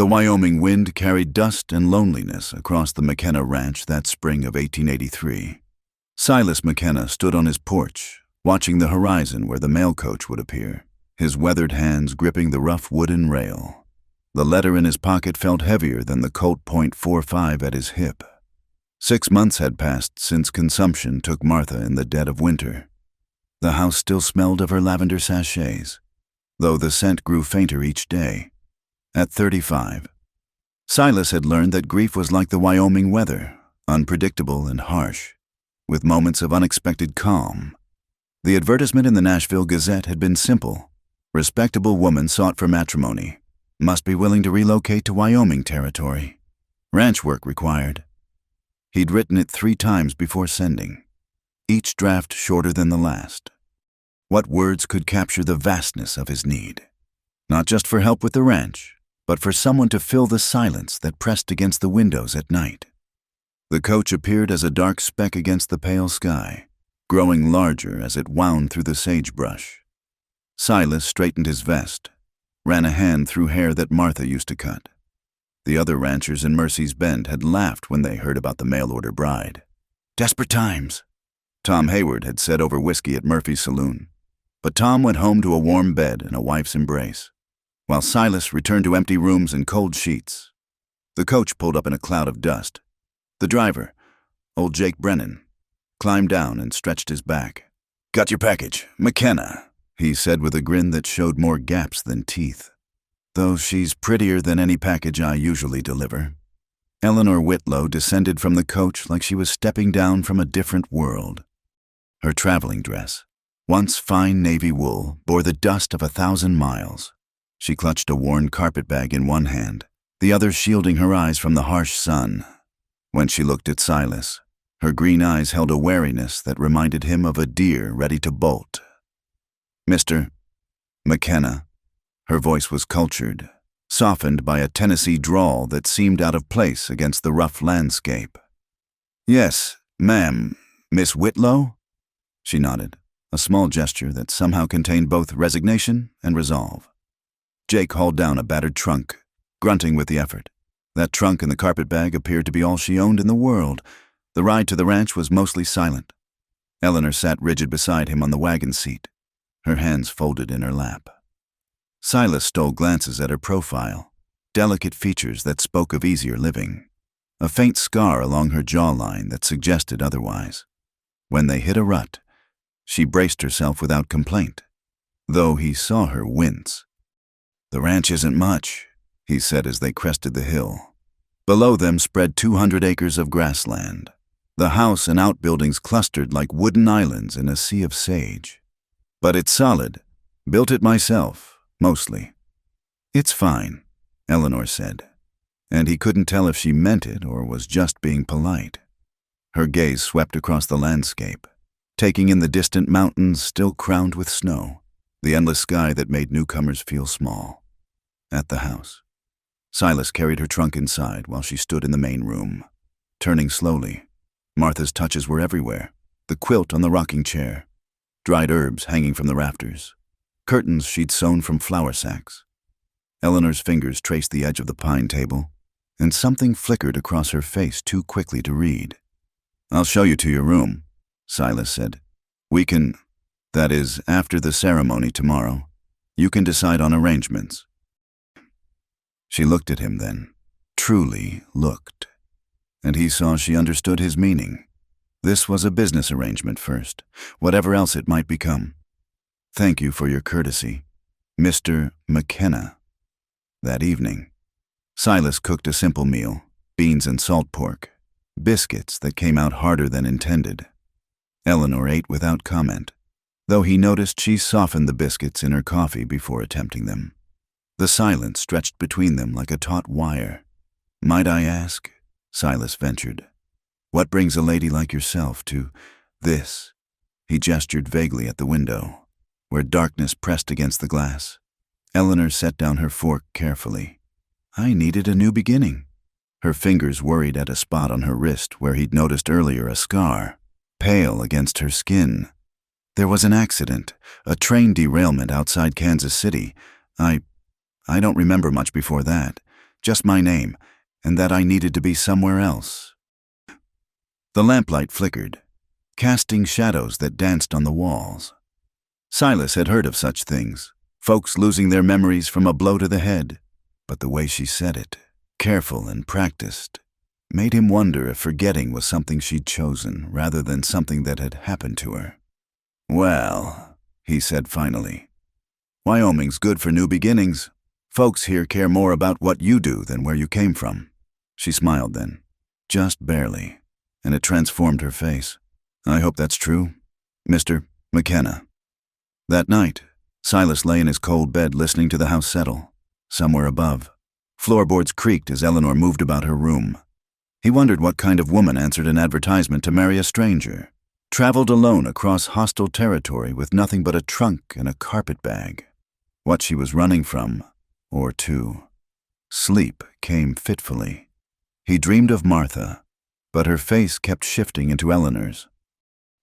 The Wyoming wind carried dust and loneliness across the McKenna ranch that spring of 1883. Silas McKenna stood on his porch, watching the horizon where the mail coach would appear, his weathered hands gripping the rough wooden rail. The letter in his pocket felt heavier than the Colt .45 at his hip. 6 months had passed since consumption took Martha in the dead of winter. The house still smelled of her lavender sachets, though the scent grew fainter each day. At 35, Silas had learned that grief was like the Wyoming weather, unpredictable and harsh, with moments of unexpected calm. The advertisement in the Nashville Gazette had been simple. Respectable woman sought for matrimony. Must be willing to relocate to Wyoming territory. Ranch work required. He'd written it 3 times before sending, each draft shorter than the last. What words could capture the vastness of his need? Not just for help with the ranch, but for someone to fill the silence that pressed against the windows at night. The coach appeared as a dark speck against the pale sky, growing larger as it wound through the sagebrush. Silas straightened his vest, ran a hand through hair that Martha used to cut. The other ranchers in Mercy's Bend had laughed when they heard about the mail-order bride. Desperate times, Tom Hayward had said over whiskey at Murphy's saloon. But Tom went home to a warm bed and a wife's embrace, while Silas returned to empty rooms and cold sheets. The coach pulled up in a cloud of dust. The driver, old Jake Brennan, climbed down and stretched his back. Got your package, McKenna, he said with a grin that showed more gaps than teeth. Though she's prettier than any package I usually deliver. Eleanor Whitlow descended from the coach like she was stepping down from a different world. Her traveling dress, once fine navy wool, bore the dust of 1,000 miles. She clutched a worn carpetbag in one hand, the other shielding her eyes from the harsh sun. When she looked at Silas, her green eyes held a wariness that reminded him of a deer ready to bolt. Mr. McKenna. Her voice was cultured, softened by a Tennessee drawl that seemed out of place against the rough landscape. Yes, ma'am. Miss Whitlow? She nodded, a small gesture that somehow contained both resignation and resolve. Jake hauled down a battered trunk, grunting with the effort. That trunk and the carpetbag appeared to be all she owned in the world. The ride to the ranch was mostly silent. Eleanor sat rigid beside him on the wagon seat, her hands folded in her lap. Silas stole glances at her profile, delicate features that spoke of easier living, a faint scar along her jawline that suggested otherwise. When they hit a rut, she braced herself without complaint, though he saw her wince. The ranch isn't much, he said as they crested the hill. Below them spread 200 acres of grassland. The house and outbuildings clustered like wooden islands in a sea of sage. But it's solid. Built it myself, mostly. It's fine, Eleanor said, and he couldn't tell if she meant it or was just being polite. Her gaze swept across the landscape, taking in the distant mountains still crowned with snow, the endless sky that made newcomers feel small. At the house, Silas carried her trunk inside while she stood in the main room. Turning slowly, Martha's touches were everywhere, the quilt on the rocking chair, dried herbs hanging from the rafters, curtains she'd sewn from flour sacks. Eleanor's fingers traced the edge of the pine table, and something flickered across her face too quickly to read. I'll show you to your room, Silas said. We can, that is, after the ceremony tomorrow, you can decide on arrangements. She looked at him then, truly looked, and he saw she understood his meaning. This was a business arrangement first, whatever else it might become. Thank you for your courtesy, Mr. McKenna. That evening, Silas cooked a simple meal, beans and salt pork, biscuits that came out harder than intended. Eleanor ate without comment, though he noticed she softened the biscuits in her coffee before attempting them. The silence stretched between them like a taut wire. Might I ask, Silas ventured, what brings a lady like yourself to this? He gestured vaguely at the window, where darkness pressed against the glass. Eleanor set down her fork carefully. I needed a new beginning. Her fingers worried at a spot on her wrist where he'd noticed earlier a scar, pale against her skin. There was an accident, a train derailment outside Kansas City. I don't remember much before that. just my name, and that I needed to be somewhere else. The lamplight flickered, casting shadows that danced on the walls. Silas had heard of such things, folks losing their memories from a blow to the head, but the way she said it, careful and practiced, made him wonder if forgetting was something she'd chosen rather than something that had happened to her. "Well," he said finally, "Wyoming's good for new beginnings. Folks here care more about what you do than where you came from." She smiled then, just barely, and it transformed her face. "I hope that's true, Mr. McKenna." That night, Silas lay in his cold bed listening to the house settle. Somewhere above, floorboards creaked as Eleanor moved about her room. He wondered what kind of woman answered an advertisement to marry a stranger, traveled alone across hostile territory with nothing but a trunk and a carpet bag. What she was running from, or to. Sleep came fitfully. He dreamed of Martha, but her face kept shifting into Eleanor's.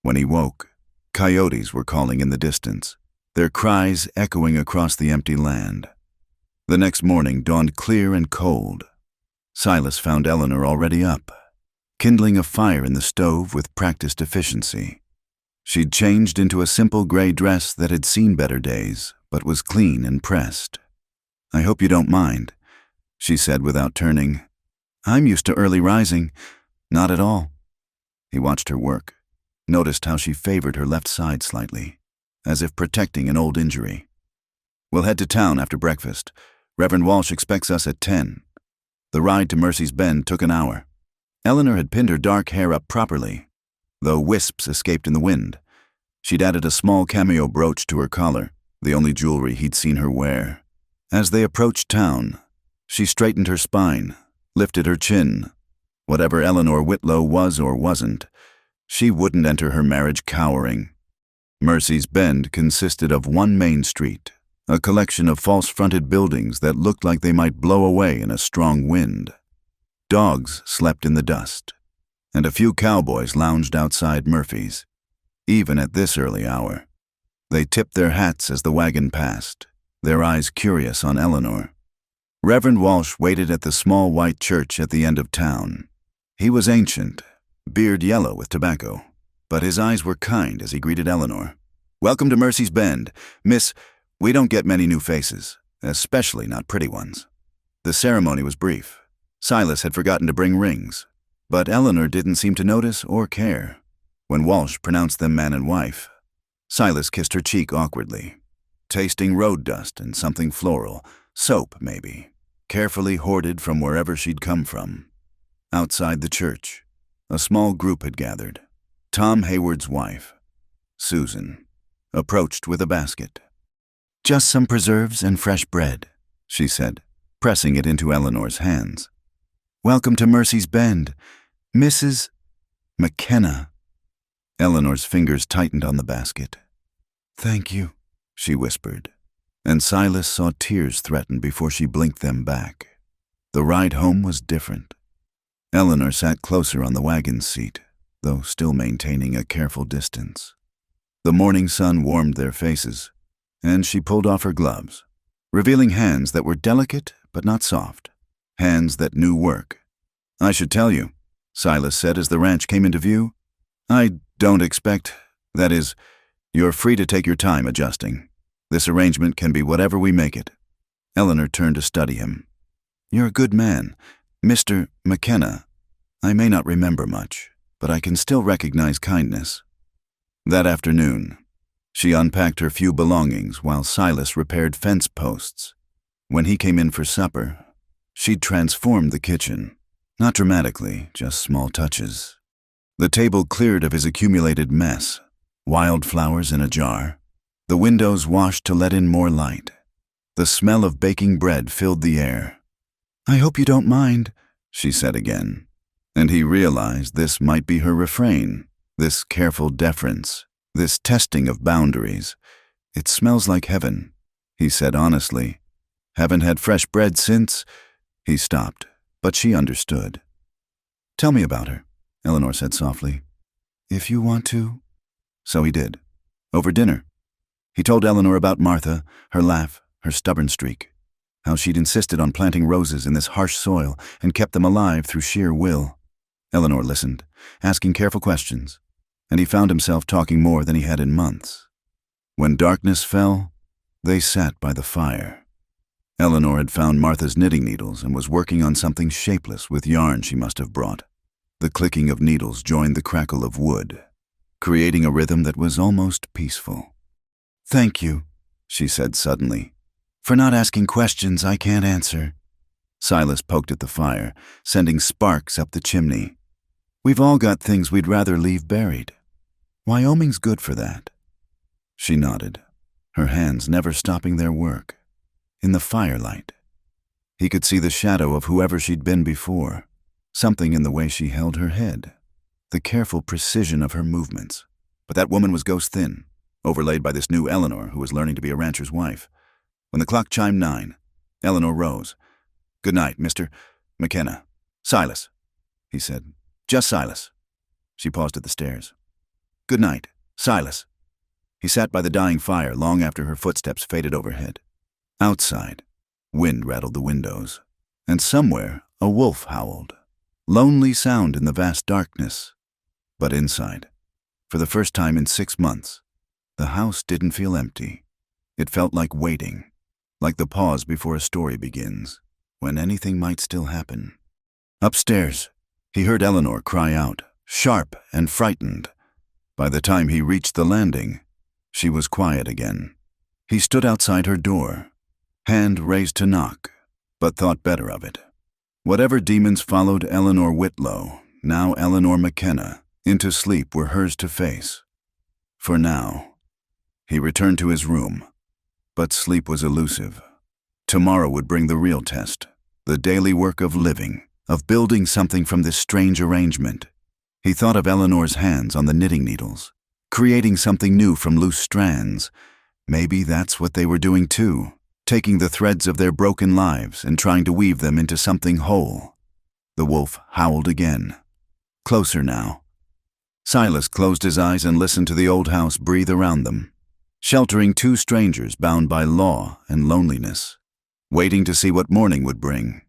When he woke, coyotes were calling in the distance, their cries echoing across the empty land. The next morning dawned clear and cold. Silas found Eleanor already up, kindling a fire in the stove with practiced efficiency. She'd changed into a simple gray dress that had seen better days, but was clean and pressed. "I hope you don't mind," she said without turning. "I'm used to early rising." "Not at all." He watched her work, noticed how she favored her left side slightly, as if protecting an old injury. "We'll head to town after breakfast. Reverend Walsh expects us at 10. The ride to Mercy's Bend took an hour. Eleanor had pinned her dark hair up properly, though wisps escaped in the wind. She'd added a small cameo brooch to her collar, the only jewelry he'd seen her wear. As they approached town, she straightened her spine, lifted her chin. Whatever Eleanor Whitlow was or wasn't, she wouldn't enter her marriage cowering. Mercy's Bend consisted of one main street, a collection of false-fronted buildings that looked like they might blow away in a strong wind. Dogs slept in the dust, and a few cowboys lounged outside Murphy's. Even at this early hour, they tipped their hats as the wagon passed, their eyes curious on Eleanor. Reverend Walsh waited at the small white church at the end of town. He was ancient, beard yellow with tobacco, but his eyes were kind as he greeted Eleanor. "Welcome to Mercy's Bend, Miss. We don't get many new faces, especially not pretty ones." The ceremony was brief. Silas had forgotten to bring rings, but Eleanor didn't seem to notice or care. When Walsh pronounced them man and wife, Silas kissed her cheek awkwardly, tasting road dust and something floral, soap maybe, carefully hoarded from wherever she'd come from. Outside the church, a small group had gathered. Tom Hayward's wife, Susan, approached with a basket. "Just some preserves and fresh bread," she said, pressing it into Eleanor's hands. "Welcome to Mercy's Bend, Mrs. McKenna." Eleanor's fingers tightened on the basket. "Thank you," she whispered, and Silas saw tears threaten before she blinked them back. The ride home was different. Eleanor sat closer on the wagon seat, though still maintaining a careful distance. The morning sun warmed their faces, and she pulled off her gloves, revealing hands that were delicate but not soft, hands that knew work. "I should tell you," Silas said as the ranch came into view. "I don't expect, that is, you're free to take your time adjusting. This arrangement can be whatever we make it." Eleanor turned to study him. "You're a good man, Mr. McKenna. I may not remember much, but I can still recognize kindness." That afternoon, she unpacked her few belongings while Silas repaired fence posts. When he came in for supper, she'd transformed the kitchen. Not dramatically, just small touches. The table cleared of his accumulated mess, wildflowers in a jar. The windows washed to let in more light. The smell of baking bread filled the air. "I hope you don't mind," she said again. And he realized this might be her refrain, this careful deference, this testing of boundaries. "It smells like heaven," he said honestly. "Haven't had fresh bread since—" He stopped, but she understood. "Tell me about her," Eleanor said softly. "If you want to." So he did. Over dinner. He told Eleanor about Martha, her laugh, her stubborn streak. how she'd insisted on planting roses in this harsh soil and kept them alive through sheer will. Eleanor listened, asking careful questions, and he found himself talking more than he had in months. When darkness fell, they sat by the fire. Eleanor had found Martha's knitting needles and was working on something shapeless with yarn she must have brought. The clicking of needles joined the crackle of wood, creating a rhythm that was almost peaceful. "Thank you," she said suddenly, "for not asking questions I can't answer." Silas poked at the fire, sending sparks up the chimney. "We've all got things we'd rather leave buried. Wyoming's good for that." She nodded, her hands never stopping their work. In the firelight, he could see the shadow of whoever she'd been before, something in the way she held her head, the careful precision of her movements. But that woman was ghost-thin, overlaid by this new Eleanor who was learning to be a rancher's wife. When the clock chimed 9, Eleanor rose. "Good night, Mr. McKenna. Silas," he said. "Just Silas." She paused at the stairs. "Good night, Silas." He sat by the dying fire long after her footsteps faded overhead. Outside, wind rattled the windows, and somewhere a wolf howled. Lonely sound in the vast darkness. But inside, for the first time in 6 months, the house didn't feel empty. It felt like waiting, like the pause before a story begins, when anything might still happen. Upstairs, he heard Eleanor cry out, sharp and frightened. By the time he reached the landing, she was quiet again. He stood outside her door, hand raised to knock, but thought better of it. Whatever demons followed Eleanor Whitlow, now Eleanor McKenna, into sleep were hers to face. For now, he returned to his room, but sleep was elusive. Tomorrow would bring the real test, the daily work of living, of building something from this strange arrangement. He thought of Eleanor's hands on the knitting needles, creating something new from loose strands. Maybe that's what they were doing too, taking the threads of their broken lives and trying to weave them into something whole. The wolf howled again, closer now. Silas closed his eyes and listened to the old house breathe around them, sheltering 2 strangers bound by law and loneliness, waiting to see what morning would bring.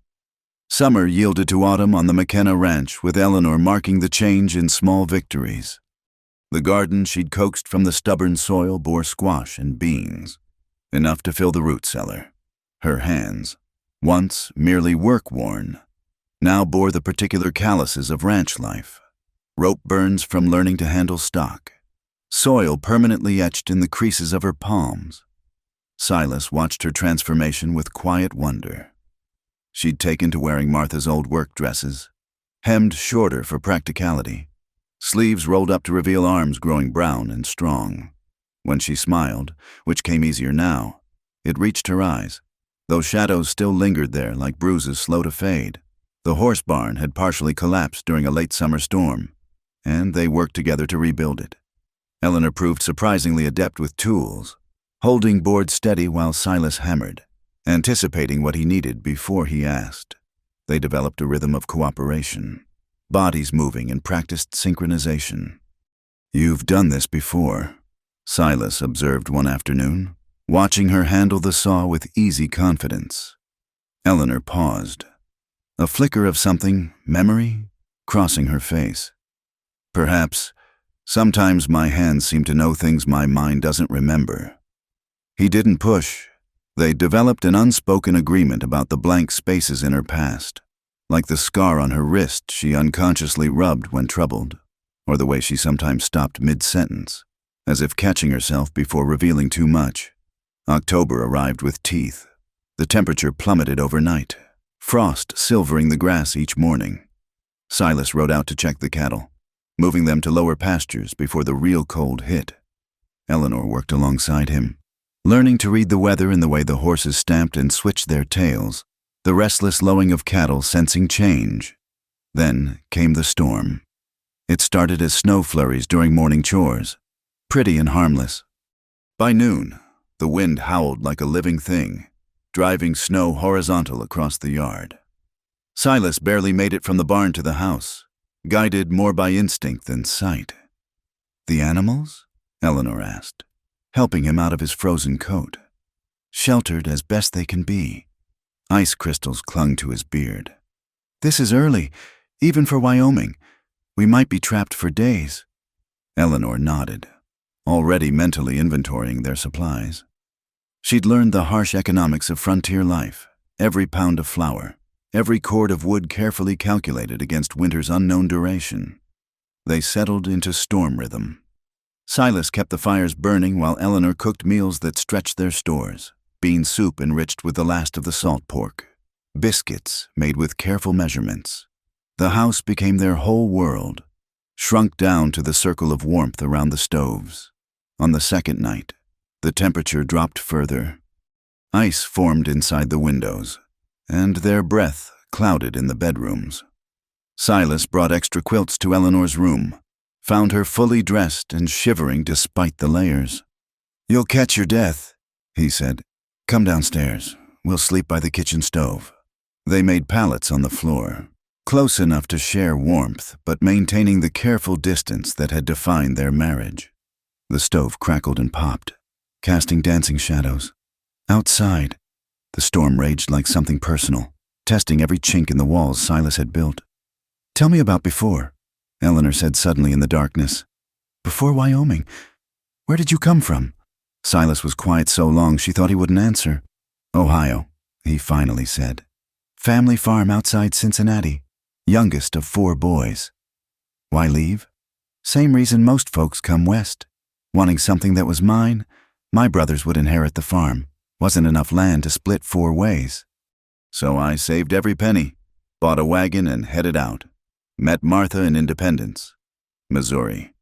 Summer yielded to autumn on the McKenna ranch, with Eleanor marking the change in small victories. The garden she'd coaxed from the stubborn soil bore squash and beans, enough to fill the root cellar. Her hands, once merely work-worn, now bore the particular calluses of ranch life. Rope burns from learning to handle stock, soil permanently etched in the creases of her palms. Silas watched her transformation with quiet wonder. She'd taken to wearing Martha's old work dresses, hemmed shorter for practicality, sleeves rolled up to reveal arms growing brown and strong. When she smiled, which came easier now, it reached her eyes, though shadows still lingered there like bruises slow to fade. The horse barn had partially collapsed during a late summer storm, and they worked together to rebuild it. Eleanor proved surprisingly adept with tools, holding boards steady while Silas hammered, anticipating what he needed before he asked. They developed a rhythm of cooperation, bodies moving in practiced synchronization. "You've done this before," Silas observed one afternoon, watching her handle the saw with easy confidence. Eleanor paused, a flicker of something, memory, crossing her face. "Perhaps. Sometimes my hands seem to know things my mind doesn't remember." He didn't push. They developed an unspoken agreement about the blank spaces in her past, like the scar on her wrist she unconsciously rubbed when troubled, or the way she sometimes stopped mid-sentence, as if catching herself before revealing too much. October arrived with teeth. The temperature plummeted overnight, frost silvering the grass each morning. Silas rode out to check the cattle, moving them to lower pastures before the real cold hit. Eleanor worked alongside him, learning to read the weather in the way the horses stamped and switched their tails, the restless lowing of cattle sensing change. Then came the storm. It started as snow flurries during morning chores, pretty and harmless. By noon, the wind howled like a living thing, driving snow horizontal across the yard. Silas barely made it from the barn to the house, guided more by instinct than sight. "The animals?" Eleanor asked, helping him out of his frozen coat. "Sheltered as best they can be. Ice crystals clung to his beard. "This is early, even for Wyoming. We might be trapped for days." Eleanor nodded, already mentally inventorying their supplies. She'd learned the harsh economics of frontier life, every pound of flour, every cord of wood carefully calculated against winter's unknown duration. They settled into storm rhythm. Silas kept the fires burning while Eleanor cooked meals that stretched their stores: bean soup enriched with the last of the salt pork, biscuits made with careful measurements. The house became their whole world, shrunk down to the circle of warmth around the stoves. On the second night, the temperature dropped further. Ice formed inside the windows, and their breath clouded in the bedrooms. Silas brought extra quilts to Eleanor's room, found her fully dressed and shivering despite the layers. "You'll catch your death," he said. "Come downstairs. We'll sleep by the kitchen stove." They made pallets on the floor, close enough to share warmth, but maintaining the careful distance that had defined their marriage. The stove crackled and popped, casting dancing shadows. Outside, the storm raged like something personal, testing every chink in the walls Silas had built. "Tell me about before," Eleanor said suddenly in the darkness. "Before Wyoming? Where did you come from?" Silas was quiet so long she thought he wouldn't answer. "Ohio," he finally said. "Family farm outside Cincinnati. Youngest of 4 boys. Why leave? Same reason most folks come west. Wanting something that was mine. My brothers would inherit the farm. Wasn't enough land to split 4 ways. So I saved every penny, bought a wagon and headed out. Met Martha in Independence, Missouri.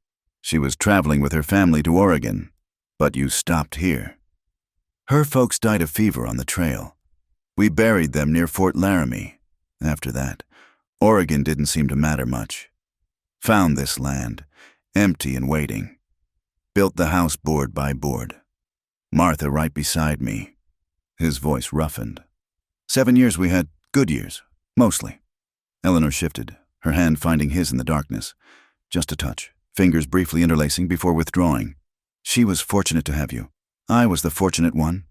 She was traveling with her family to Oregon, but you stopped here. Her folks died of fever on the trail. We buried them near Fort Laramie. After that, Oregon didn't seem to matter much. Found this land, empty and waiting. Built the house board by board. Martha right beside me." His voice roughened. 7 years we had, good years, mostly." Eleanor shifted, her hand finding his in the darkness. Just a touch, fingers briefly interlacing before withdrawing. "She was fortunate to have you. I was the fortunate one."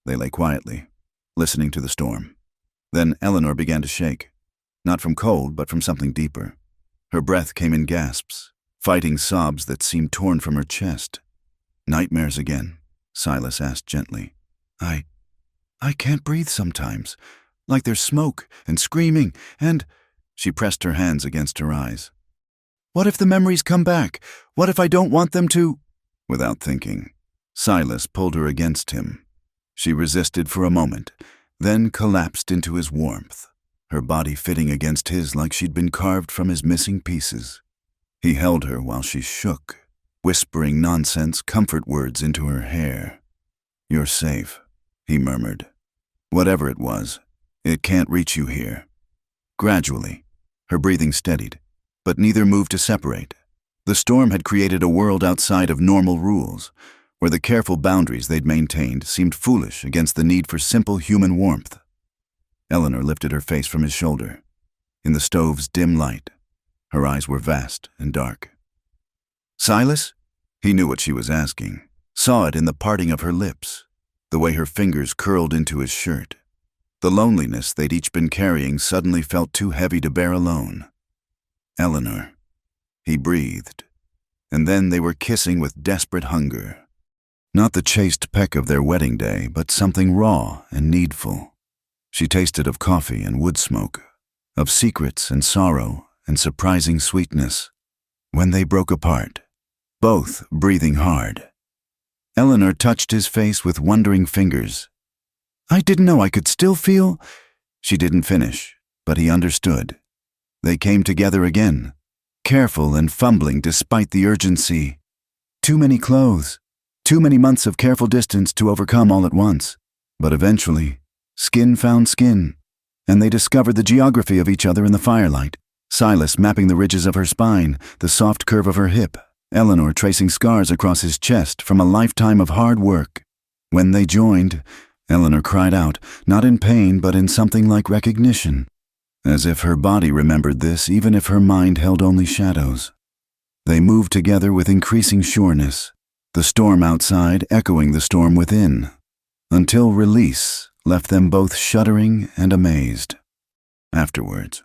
They lay quietly, listening to the storm. Then Eleanor began to shake. Not from cold, but from something deeper. Her breath came in gasps, fighting sobs that seemed torn from her chest. "Nightmares again?" Silas asked gently. I can't breathe sometimes. Like there's smoke and screaming and—" She pressed her hands against her eyes. "What if the memories come back? What if I don't want them to—" Without thinking, Silas pulled her against him. She resisted for a moment, then collapsed into his warmth, her body fitting against his like she'd been carved from his missing pieces. He held her while she shook, whispering nonsense comfort words into her hair. "You're safe," he murmured. "Whatever it was, it can't reach you here." Gradually, her breathing steadied, but neither moved to separate. The storm had created a world outside of normal rules, where the careful boundaries they'd maintained seemed foolish against the need for simple human warmth. Eleanor lifted her face from his shoulder. In the stove's dim light, her eyes were vast and dark. "Silas?" He knew what she was asking, saw it in the parting of her lips, the way her fingers curled into his shirt. The loneliness they'd each been carrying suddenly felt too heavy to bear alone. "Eleanor," he breathed, and then they were kissing with desperate hunger. Not the chaste peck of their wedding day, but something raw and needful. She tasted of coffee and wood smoke, of secrets and sorrow and surprising sweetness. When they broke apart, both breathing hard, Eleanor touched his face with wondering fingers. "I didn't know I could still feel—" She didn't finish, but he understood. They came together again, careful and fumbling despite the urgency. Too many clothes, too many months of careful distance to overcome all at once. But eventually, skin found skin, and they discovered the geography of each other in the firelight. Silas mapping the ridges of her spine, the soft curve of her hip, Eleanor tracing scars across his chest from a lifetime of hard work. When they joined, Eleanor cried out, not in pain but in something like recognition, as if her body remembered this even if her mind held only shadows. They moved together with increasing sureness, the storm outside echoing the storm within, until release left them both shuddering and amazed. Afterwards,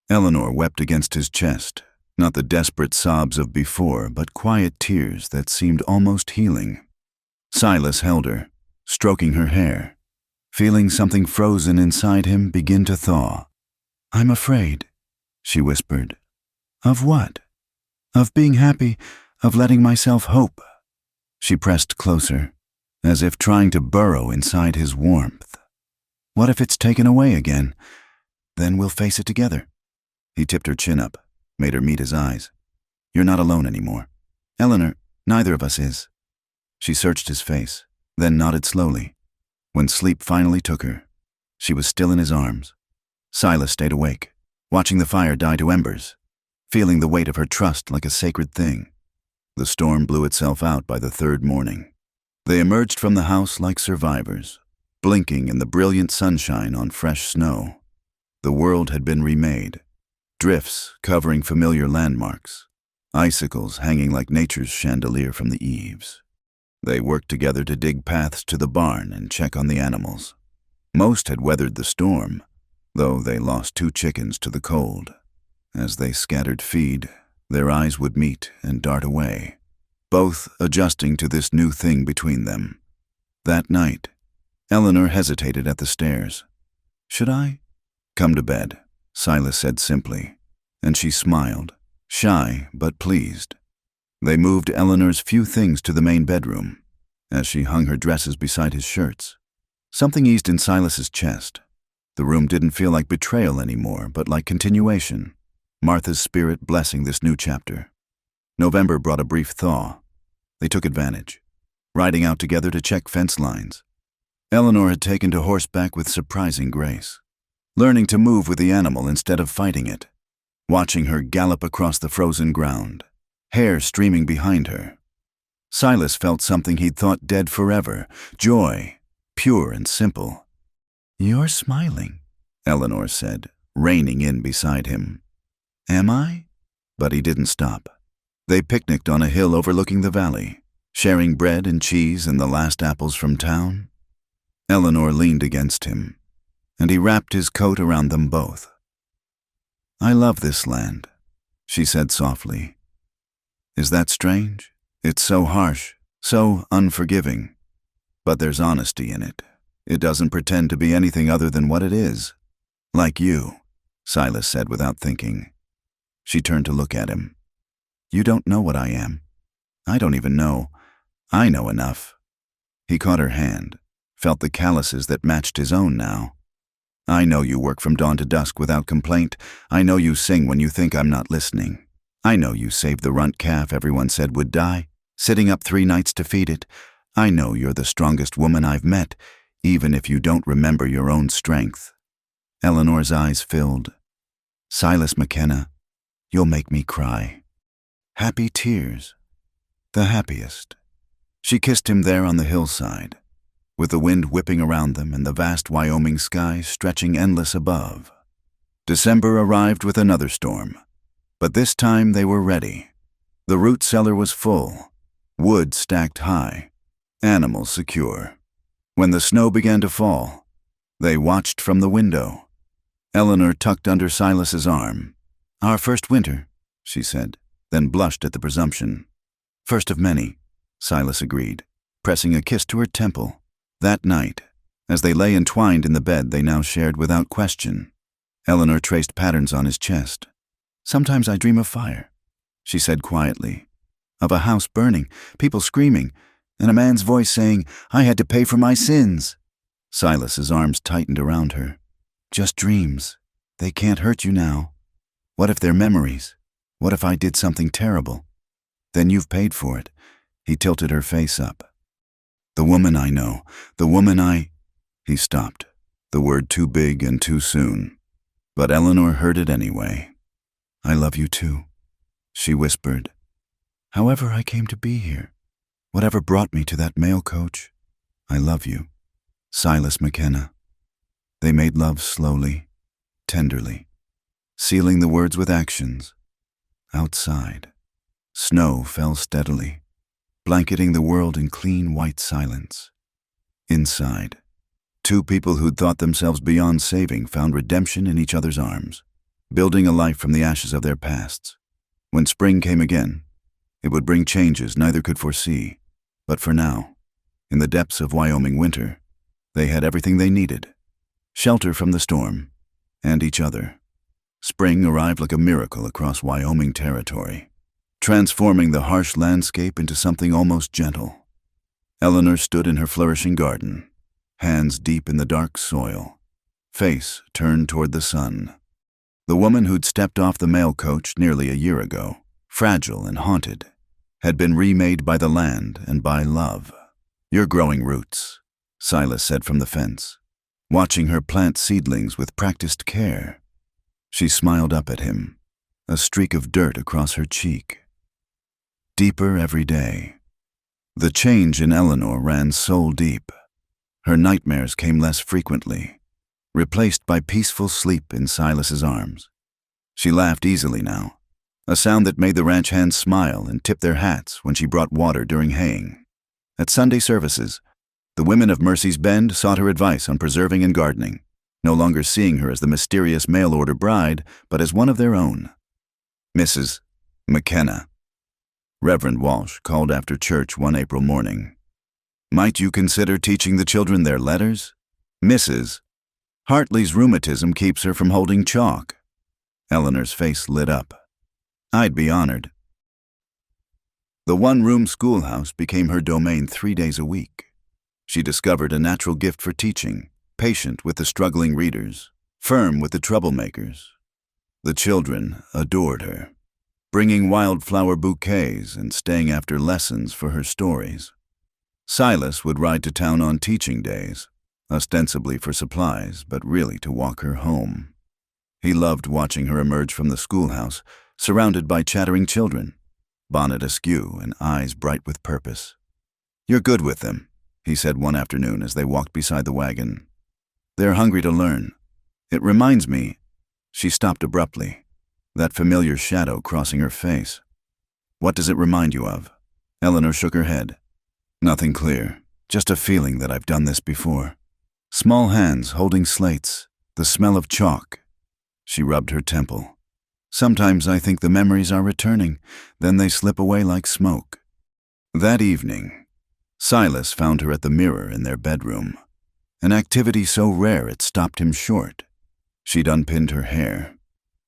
Eleanor wept against his chest, not the desperate sobs of before, but quiet tears that seemed almost healing. Silas held her, stroking her hair, feeling something frozen inside him begin to thaw. "I'm afraid," she whispered. "Of what?" "Of being happy, of letting myself hope." She pressed closer, as if trying to burrow inside his warmth. "What if it's taken away again? Then we'll face it together." He tipped her chin up, made her meet his eyes. "You're not alone anymore. Eleanor, neither of us is." She searched his face, then nodded slowly. When sleep finally took her, she was still in his arms. Silas stayed awake, watching the fire die to embers, feeling the weight of her trust like a sacred thing. The storm blew itself out by the third morning. They emerged from the house like survivors, blinking in the brilliant sunshine on fresh snow. The world had been remade, drifts covering familiar landmarks, icicles hanging like nature's chandelier from the eaves. They worked together to dig paths to the barn and check on the animals. Most had weathered the storm, though they lost 2 chickens to the cold. As they scattered feed, their eyes would meet and dart away, both adjusting to this new thing between them. That night, Eleanor hesitated at the stairs. "Should I?" "Come to bed," Silas said simply, and she smiled, shy but pleased. They moved Eleanor's few things to the main bedroom, as she hung her dresses beside his shirts. Something eased in Silas's chest. The room didn't feel like betrayal anymore, but like continuation, Martha's spirit blessing this new chapter. November brought a brief thaw. They took advantage, riding out together to check fence lines. Eleanor had taken to horseback with surprising grace, learning to move with the animal instead of fighting it, watching her gallop across the frozen ground, hair streaming behind her. Silas felt something he'd thought dead forever, joy, pure and simple. "You're smiling," Eleanor said, reining in beside him. "Am I?" But he didn't stop. They picnicked on a hill overlooking the valley, sharing bread and cheese and the last apples from town. Eleanor leaned against him, and he wrapped his coat around them both. "I love this land," she said softly. "Is that strange? It's so harsh, so unforgiving. But there's honesty in it. It doesn't pretend to be anything other than what it is. Like you," Silas said without thinking. She turned to look at him. "You don't know what I am. I don't even know. I know enough." He caught her hand, felt the calluses that matched his own now. "I know you work from dawn to dusk without complaint. I know you sing when you think I'm not listening. I know you saved the runt calf everyone said would die, sitting up 3 nights to feed it. I know you're the strongest woman I've met, even if you don't remember your own strength." Eleanor's eyes filled. "Silas McKenna, you'll make me cry." Happy tears. The happiest. She kissed him there on the hillside, with the wind whipping around them and the vast Wyoming sky stretching endless above. December arrived with another storm, but this time they were ready. The root cellar was full, wood stacked high, animals secure. When the snow began to fall, they watched from the window. Eleanor tucked under Silas's arm. "Our first winter," she said, then blushed at the presumption. "First of many," Silas agreed, pressing a kiss to her temple. That night, as they lay entwined in the bed they now shared without question, Eleanor traced patterns on his chest. "Sometimes I dream of fire," she said quietly, "of a house burning, people screaming, and a man's voice saying, 'I had to pay for my sins.'" Silas's arms tightened around her. "Just dreams. They can't hurt you now. What if they're memories? What if I did something terrible? Then you've paid for it." He tilted her face up. "The woman I know, the woman I—" He stopped, the word too big and too soon. But Eleanor heard it anyway. "I love you too," she whispered. "However I came to be here, whatever brought me to that mail coach, I love you, Silas McKenna." They made love slowly, tenderly, sealing the words with actions. Outside, snow fell steadily, blanketing the world in clean white silence. Inside, Two people who'd thought themselves beyond saving found redemption in each other's arms, building a life from the ashes of their pasts. When spring came again, it would bring changes neither could foresee. But for now, in the depths of Wyoming winter, they had everything they needed: shelter from the storm, and each other. Spring arrived like a miracle across Wyoming territory, transforming the harsh landscape into something almost gentle. Eleanor stood in her flourishing garden, hands deep in the dark soil, face turned toward the sun. The woman who'd stepped off the mail coach nearly a year ago, fragile and haunted, had been remade by the land and by love. "You're growing roots," Silas said from the fence, watching her plant seedlings with practiced care. She smiled up at him, a streak of dirt across her cheek. Deeper every day. The change in Eleanor ran soul deep. Her nightmares came less frequently, replaced by peaceful sleep in Silas's arms. She laughed easily now, a sound that made the ranch hands smile and tip their hats when she brought water during haying. At Sunday services, the women of Mercy's Bend sought her advice on preserving and gardening, no longer seeing her as the mysterious mail-order bride, but as one of their own. "Mrs. McKenna," Reverend Walsh called after church one April morning. "Might you consider teaching the children their letters? Mrs. Hartley's rheumatism keeps her from holding chalk." Eleanor's face lit up. "I'd be honored." The one-room schoolhouse became her domain 3 days a week. She discovered a natural gift for teaching, patient with the struggling readers, firm with the troublemakers. The children adored her, bringing wildflower bouquets and staying after lessons for her stories. Silas would ride to town on teaching days, ostensibly for supplies, but really to walk her home. He loved watching her emerge from the schoolhouse, surrounded by chattering children, bonnet askew and eyes bright with purpose. "You're good with them," he said one afternoon as they walked beside the wagon. "They're hungry to learn. It reminds me—" She stopped abruptly, that familiar shadow crossing her face. "What does it remind you of?" Eleanor shook her head. "Nothing clear, just a feeling that I've done this before. Small hands holding slates, the smell of chalk." She rubbed her temple. "Sometimes I think the memories are returning, then they slip away like smoke." That evening, Silas found her at the mirror in their bedroom, an activity so rare it stopped him short. She'd unpinned her hair,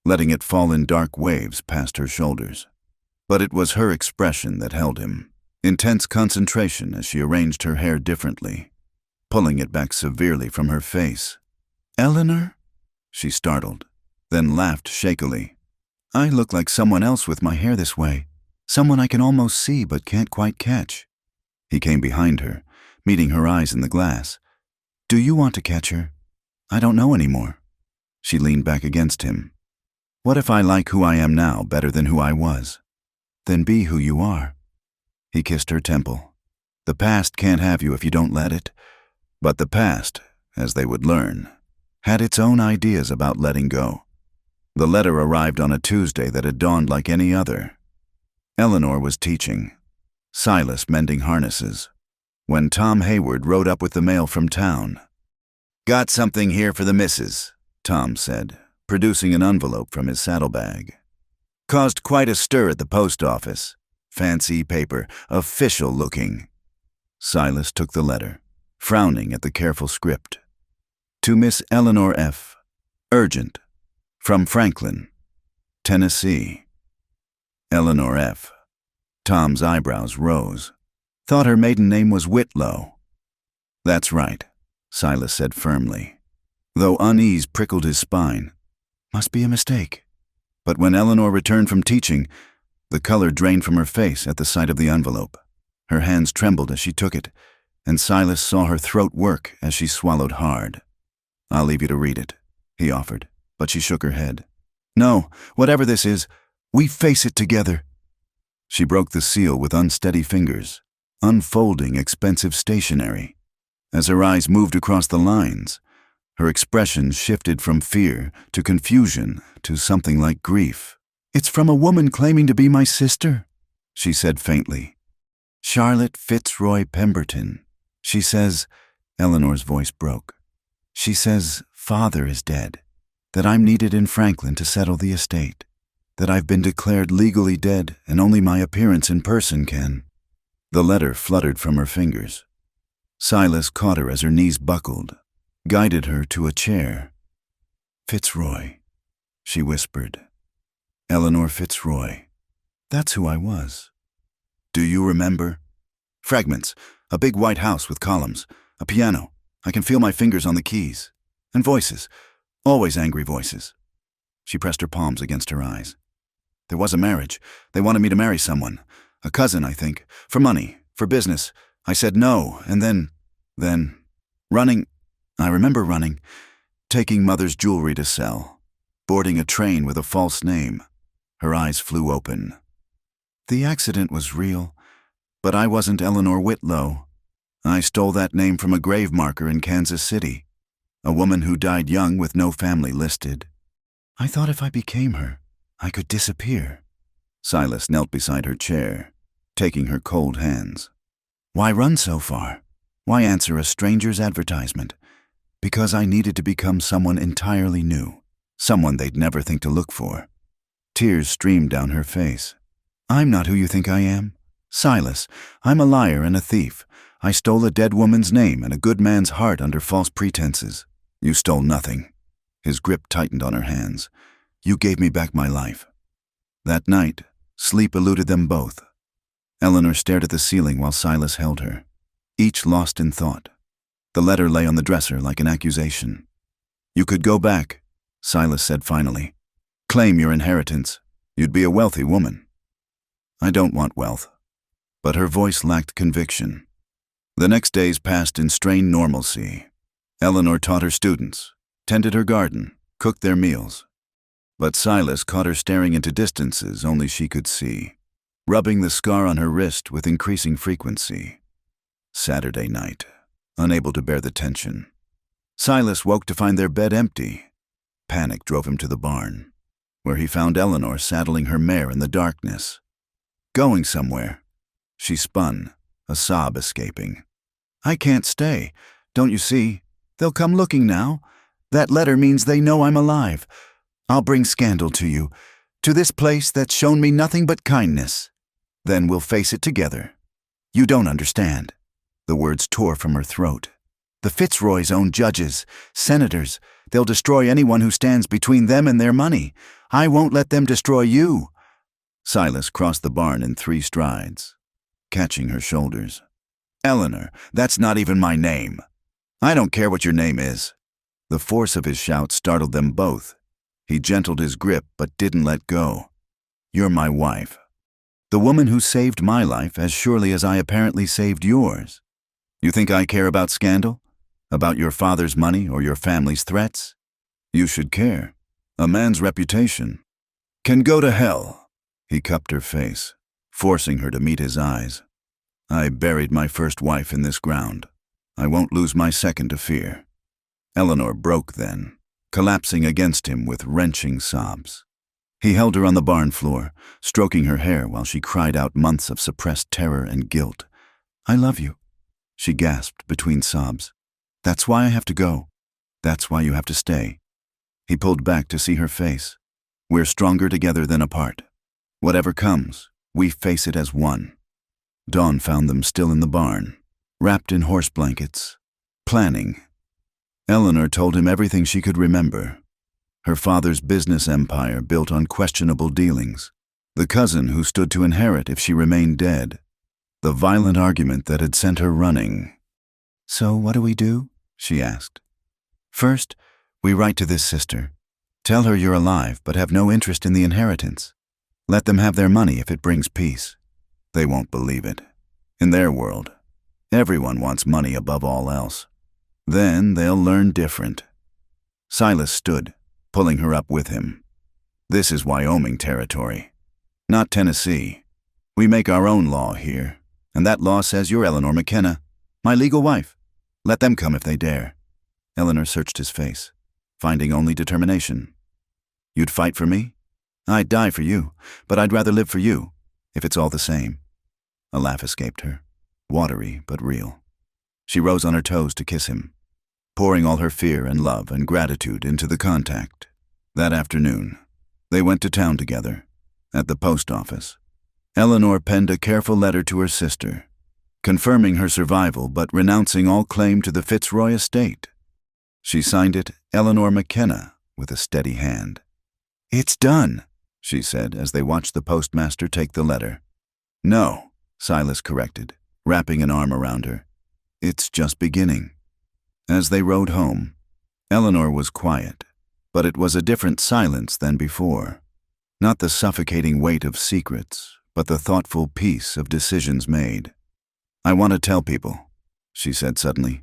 letting it fall in dark waves past her shoulders. But it was her expression that held him, intense concentration as she arranged her hair differently, pulling it back severely from her face. "Eleanor?" She startled, then laughed shakily. "I look like someone else with my hair this way, someone I can almost see but can't quite catch." He came behind her, meeting her eyes in the glass. "Do you want to catch her? I don't know anymore." She leaned back against him. "What if I like who I am now better than who I was? Then be who you are." He kissed her temple. "The past can't have you if you don't let it." But the past, as they would learn, had its own ideas about letting go. The letter arrived on a Tuesday that had dawned like any other. Eleanor was teaching, Silas mending harnesses, when Tom Hayward rode up with the mail from town. "Got something here for the missus," Tom said, producing an envelope from his saddlebag. "Caused quite a stir at the post office. Fancy paper, official looking." Silas took the letter, frowning at the careful script. "To Miss Eleanor F. Urgent. From Franklin, Tennessee." Eleanor F. Tom's eyebrows rose. "Thought her maiden name was Whitlow." "That's right," Silas said firmly, though unease prickled his spine. "Must be a mistake." But when Eleanor returned from teaching, the color drained from her face at the sight of the envelope. Her hands trembled as she took it, and Silas saw her throat work as she swallowed hard. "I'll leave you to read it," he offered, but she shook her head. "No, whatever this is, we face it together." She broke the seal with unsteady fingers, unfolding expensive stationery. As her eyes moved across the lines, her expression shifted from fear to confusion to something like grief. "It's from a woman claiming to be my sister," she said faintly. "Charlotte Fitzroy Pemberton. She says—" Eleanor's voice broke. She says father is dead, that I'm needed in Franklin to settle the estate, that I've been declared legally dead and only my appearance in person can. The letter fluttered from her fingers. Silas caught her as her knees buckled, guided her to a chair. Fitzroy, she whispered. Eleanor Fitzroy. That's who I was. Do you remember? Fragments. A big white house with columns. A piano. I can feel my fingers on the keys. And voices. Always angry voices. She pressed her palms against her eyes. There was a marriage. They wanted me to marry someone. A cousin, I think. For money. For business. I said no, and then, running. I remember running. Taking Mother's jewelry to sell. Boarding a train with a false name. Her eyes flew open. The accident was real, but I wasn't Eleanor Whitlow. I stole that name from a grave marker in Kansas City. A woman who died young with no family listed. I thought if I became her, I could disappear. Silas knelt beside her chair, taking her cold hands. Why run so far? Why answer a stranger's advertisement? Because I needed to become someone entirely new, someone they'd never think to look for. Tears streamed down her face. I'm not who you think I am. Silas, I'm a liar and a thief. I stole a dead woman's name and a good man's heart under false pretenses. You stole nothing. His grip tightened on her hands. You gave me back my life. That night, sleep eluded them both. Eleanor stared at the ceiling while Silas held her, each lost in thought. The letter lay on the dresser like an accusation. You could go back, Silas said finally. Claim your inheritance. You'd be a wealthy woman. I don't want wealth. But her voice lacked conviction. The next days passed in strained normalcy. Eleanor taught her students, tended her garden, cooked their meals. But Silas caught her staring into distances only she could see, rubbing the scar on her wrist with increasing frequency. Saturday night, unable to bear the tension. Silas woke to find their bed empty. Panic drove him to the barn, where he found Eleanor saddling her mare in the darkness. Going somewhere. She spun, a sob escaping. I can't stay. Don't you see? They'll come looking now. That letter means they know I'm alive. I'll bring scandal to you, to this place that's shown me nothing but kindness. Then we'll face it together. You don't understand. The words tore from her throat. The Fitzroys own judges, senators. They'll destroy anyone who stands between them and their money. I won't let them destroy you. Silas crossed the barn in 3 strides, catching her shoulders. Eleanor, that's not even my name. I don't care what your name is. The force of his shout startled them both. He gentled his grip but didn't let go. You're my wife. The woman who saved my life as surely as I apparently saved yours. You think I care about scandal? About your father's money or your family's threats? You should care. A man's reputation can go to hell. He cupped her face, forcing her to meet his eyes. I buried my first wife in this ground. I won't lose my second to fear. Eleanor broke then, collapsing against him with wrenching sobs. He held her on the barn floor, stroking her hair while she cried out months of suppressed terror and guilt. I love you, she gasped between sobs. That's why I have to go. That's why you have to stay. He pulled back to see her face. We're stronger together than apart. Whatever comes, we face it as one. Dawn found them still in the barn, wrapped in horse blankets, planning. Eleanor told him everything she could remember. Her father's business empire built on questionable dealings, the cousin who stood to inherit if she remained dead, the violent argument that had sent her running. So what do we do? She asked. First, we write to this sister. Tell her you're alive but have no interest in the inheritance. Let them have their money if it brings peace. They won't believe it. In their world, everyone wants money above all else. Then they'll learn different. Silas stood, pulling her up with him. This is Wyoming territory, not Tennessee. We make our own law here, and that law says you're Eleanor McKenna, my legal wife. Let them come if they dare. Eleanor searched his face, finding only determination. You'd fight for me? I'd die for you, but I'd rather live for you, if it's all the same. A laugh escaped her, watery but real. She rose on her toes to kiss him. pouring all her fear and love and gratitude into the contact. That afternoon, they went to town together. At the post office, Eleanor penned a careful letter to her sister, confirming her survival but renouncing all claim to the Fitzroy estate. She signed it Eleanor McKenna with a steady hand. "It's done," she said as they watched the postmaster take the letter. "No," Silas corrected, wrapping an arm around her. "It's just beginning." As they rode home, Eleanor was quiet, but it was a different silence than before. Not the suffocating weight of secrets, but the thoughtful peace of decisions made. "I want to tell people," she said suddenly.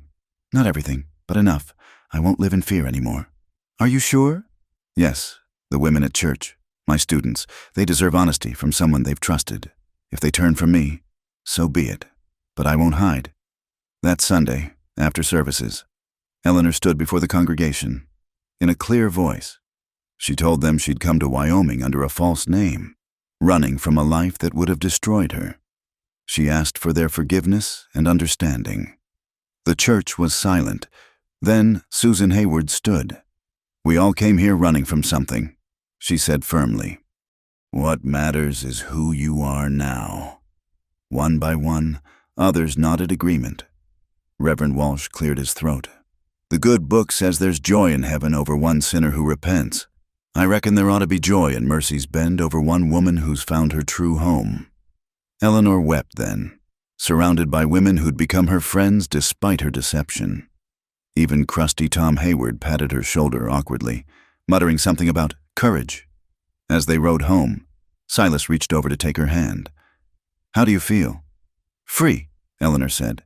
"Not everything, but enough. I won't live in fear anymore." "Are you sure?" "Yes, the women at church, my students, they deserve honesty from someone they've trusted. If they turn from me, so be it. But I won't hide." That Sunday, after services, Eleanor stood before the congregation. In a clear voice, she told them she'd come to Wyoming under a false name, running from a life that would have destroyed her. She asked for their forgiveness and understanding. The church was silent. Then Susan Hayward stood. "We all came here running from something," she said firmly. "What matters is who you are now." One by one, others nodded agreement. Reverend Walsh cleared his throat. "The good book says there's joy in heaven over one sinner who repents. I reckon there ought to be joy in Mercy's Bend over one woman who's found her true home." Eleanor wept then, surrounded by women who'd become her friends despite her deception. Even crusty Tom Hayward patted her shoulder awkwardly, muttering something about courage. As they rode home, Silas reached over to take her hand. "How do you feel?" "Free," Eleanor said,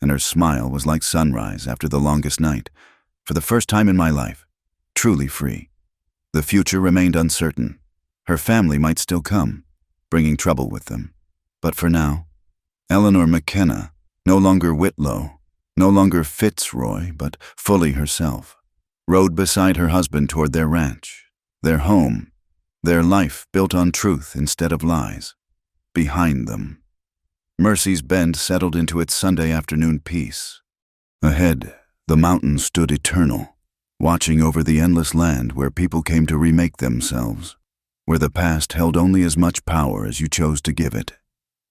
and her smile was like sunrise after the longest night. "For the first time in my life, truly free." The future remained uncertain. Her family might still come, bringing trouble with them. But for now, Eleanor McKenna, no longer Whitlow, no longer Fitzroy, but fully herself, rode beside her husband toward their ranch, their home, their life built on truth instead of lies. Behind them, Mercy's Bend settled into its Sunday afternoon peace. Ahead, the mountains stood eternal, watching over the endless land where people came to remake themselves, where the past held only as much power as you chose to give it.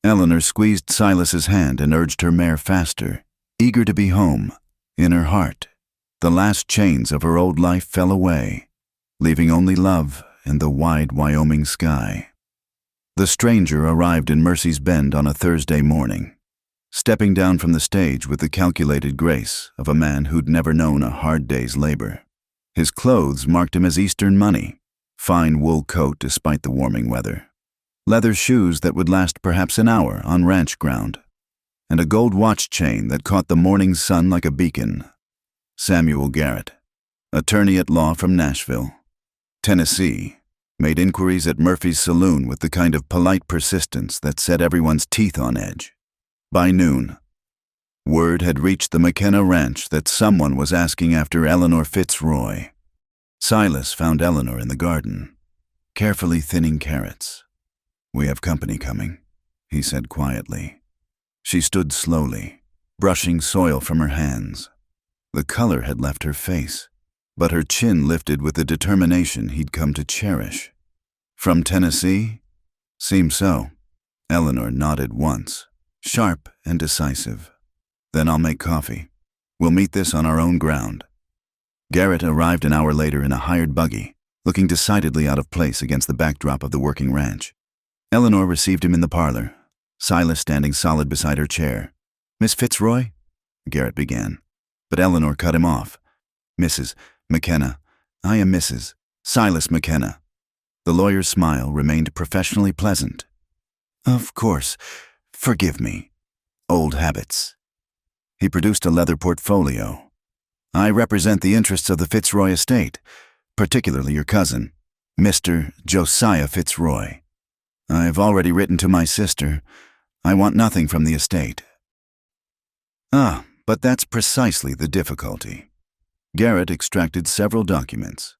Eleanor squeezed Silas's hand and urged her mare faster, eager to be home. In her heart, the last chains of her old life fell away, leaving only love and the wide Wyoming sky. The stranger arrived in Mercy's Bend on a Thursday morning, stepping down from the stage with the calculated grace of a man who'd never known a hard day's labor. His clothes marked him as Eastern money, fine wool coat despite the warming weather, leather shoes that would last perhaps an hour on ranch ground, and a gold watch chain that caught the morning sun like a beacon. Samuel Garrett, attorney at law from Nashville, Tennessee, made inquiries at Murphy's Saloon with the kind of polite persistence that set everyone's teeth on edge. By noon, word had reached the McKenna Ranch that someone was asking after Eleanor Fitzroy. Silas found Eleanor in the garden, carefully thinning carrots. "We have company coming," he said quietly. She stood slowly, brushing soil from her hands. The color had left her face, but her chin lifted with the determination he'd come to cherish. "From Tennessee?" "Seems so." Eleanor nodded once, sharp and decisive. "Then I'll make coffee. We'll meet this on our own ground." Garrett arrived an hour later in a hired buggy, looking decidedly out of place against the backdrop of the working ranch. Eleanor received him in the parlor, Silas standing solid beside her chair. "Miss Fitzroy?" Garrett began, but Eleanor cut him off. "Mrs. McKenna. I am Mrs. Silas McKenna." The lawyer's smile remained professionally pleasant. "Of course. Forgive me. Old habits." He produced a leather portfolio. "I represent the interests of the Fitzroy estate, particularly your cousin, Mr. Josiah Fitzroy. I've already written to my sister. I want nothing from the estate." "Ah, but that's precisely the difficulty." Garrett extracted several documents.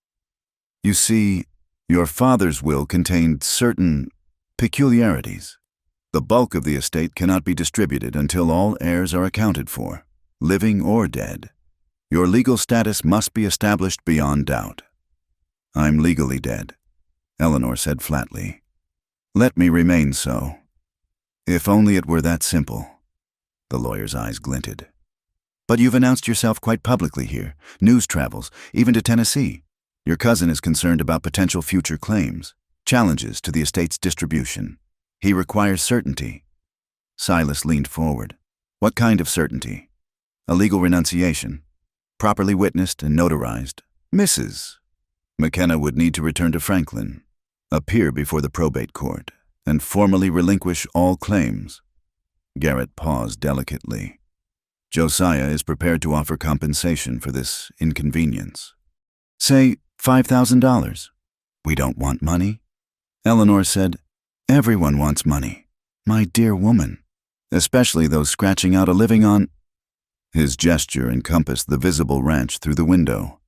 "You see, your father's will contained certain peculiarities. The bulk of the estate cannot be distributed until all heirs are accounted for, living or dead. Your legal status must be established beyond doubt. I'm legally dead, Eleanor said flatly. Let me remain so. If only it were that simple. The lawyer's eyes glinted. But you've announced yourself quite publicly here. News travels, even to Tennessee. Your cousin is concerned about potential future claims, challenges to the estate's distribution. He requires certainty. Silas leaned forward. What kind of certainty? A legal renunciation, properly witnessed and notarized. Mrs. McKenna would need to return to Franklin, appear before the probate court, and formally relinquish all claims. Garrett paused delicately. Josiah is prepared to offer compensation for this inconvenience. Say $5,000. We don't want money. Eleanor said, Everyone wants money, my dear woman, especially those scratching out a living on... His gesture encompassed the visible ranch through the window.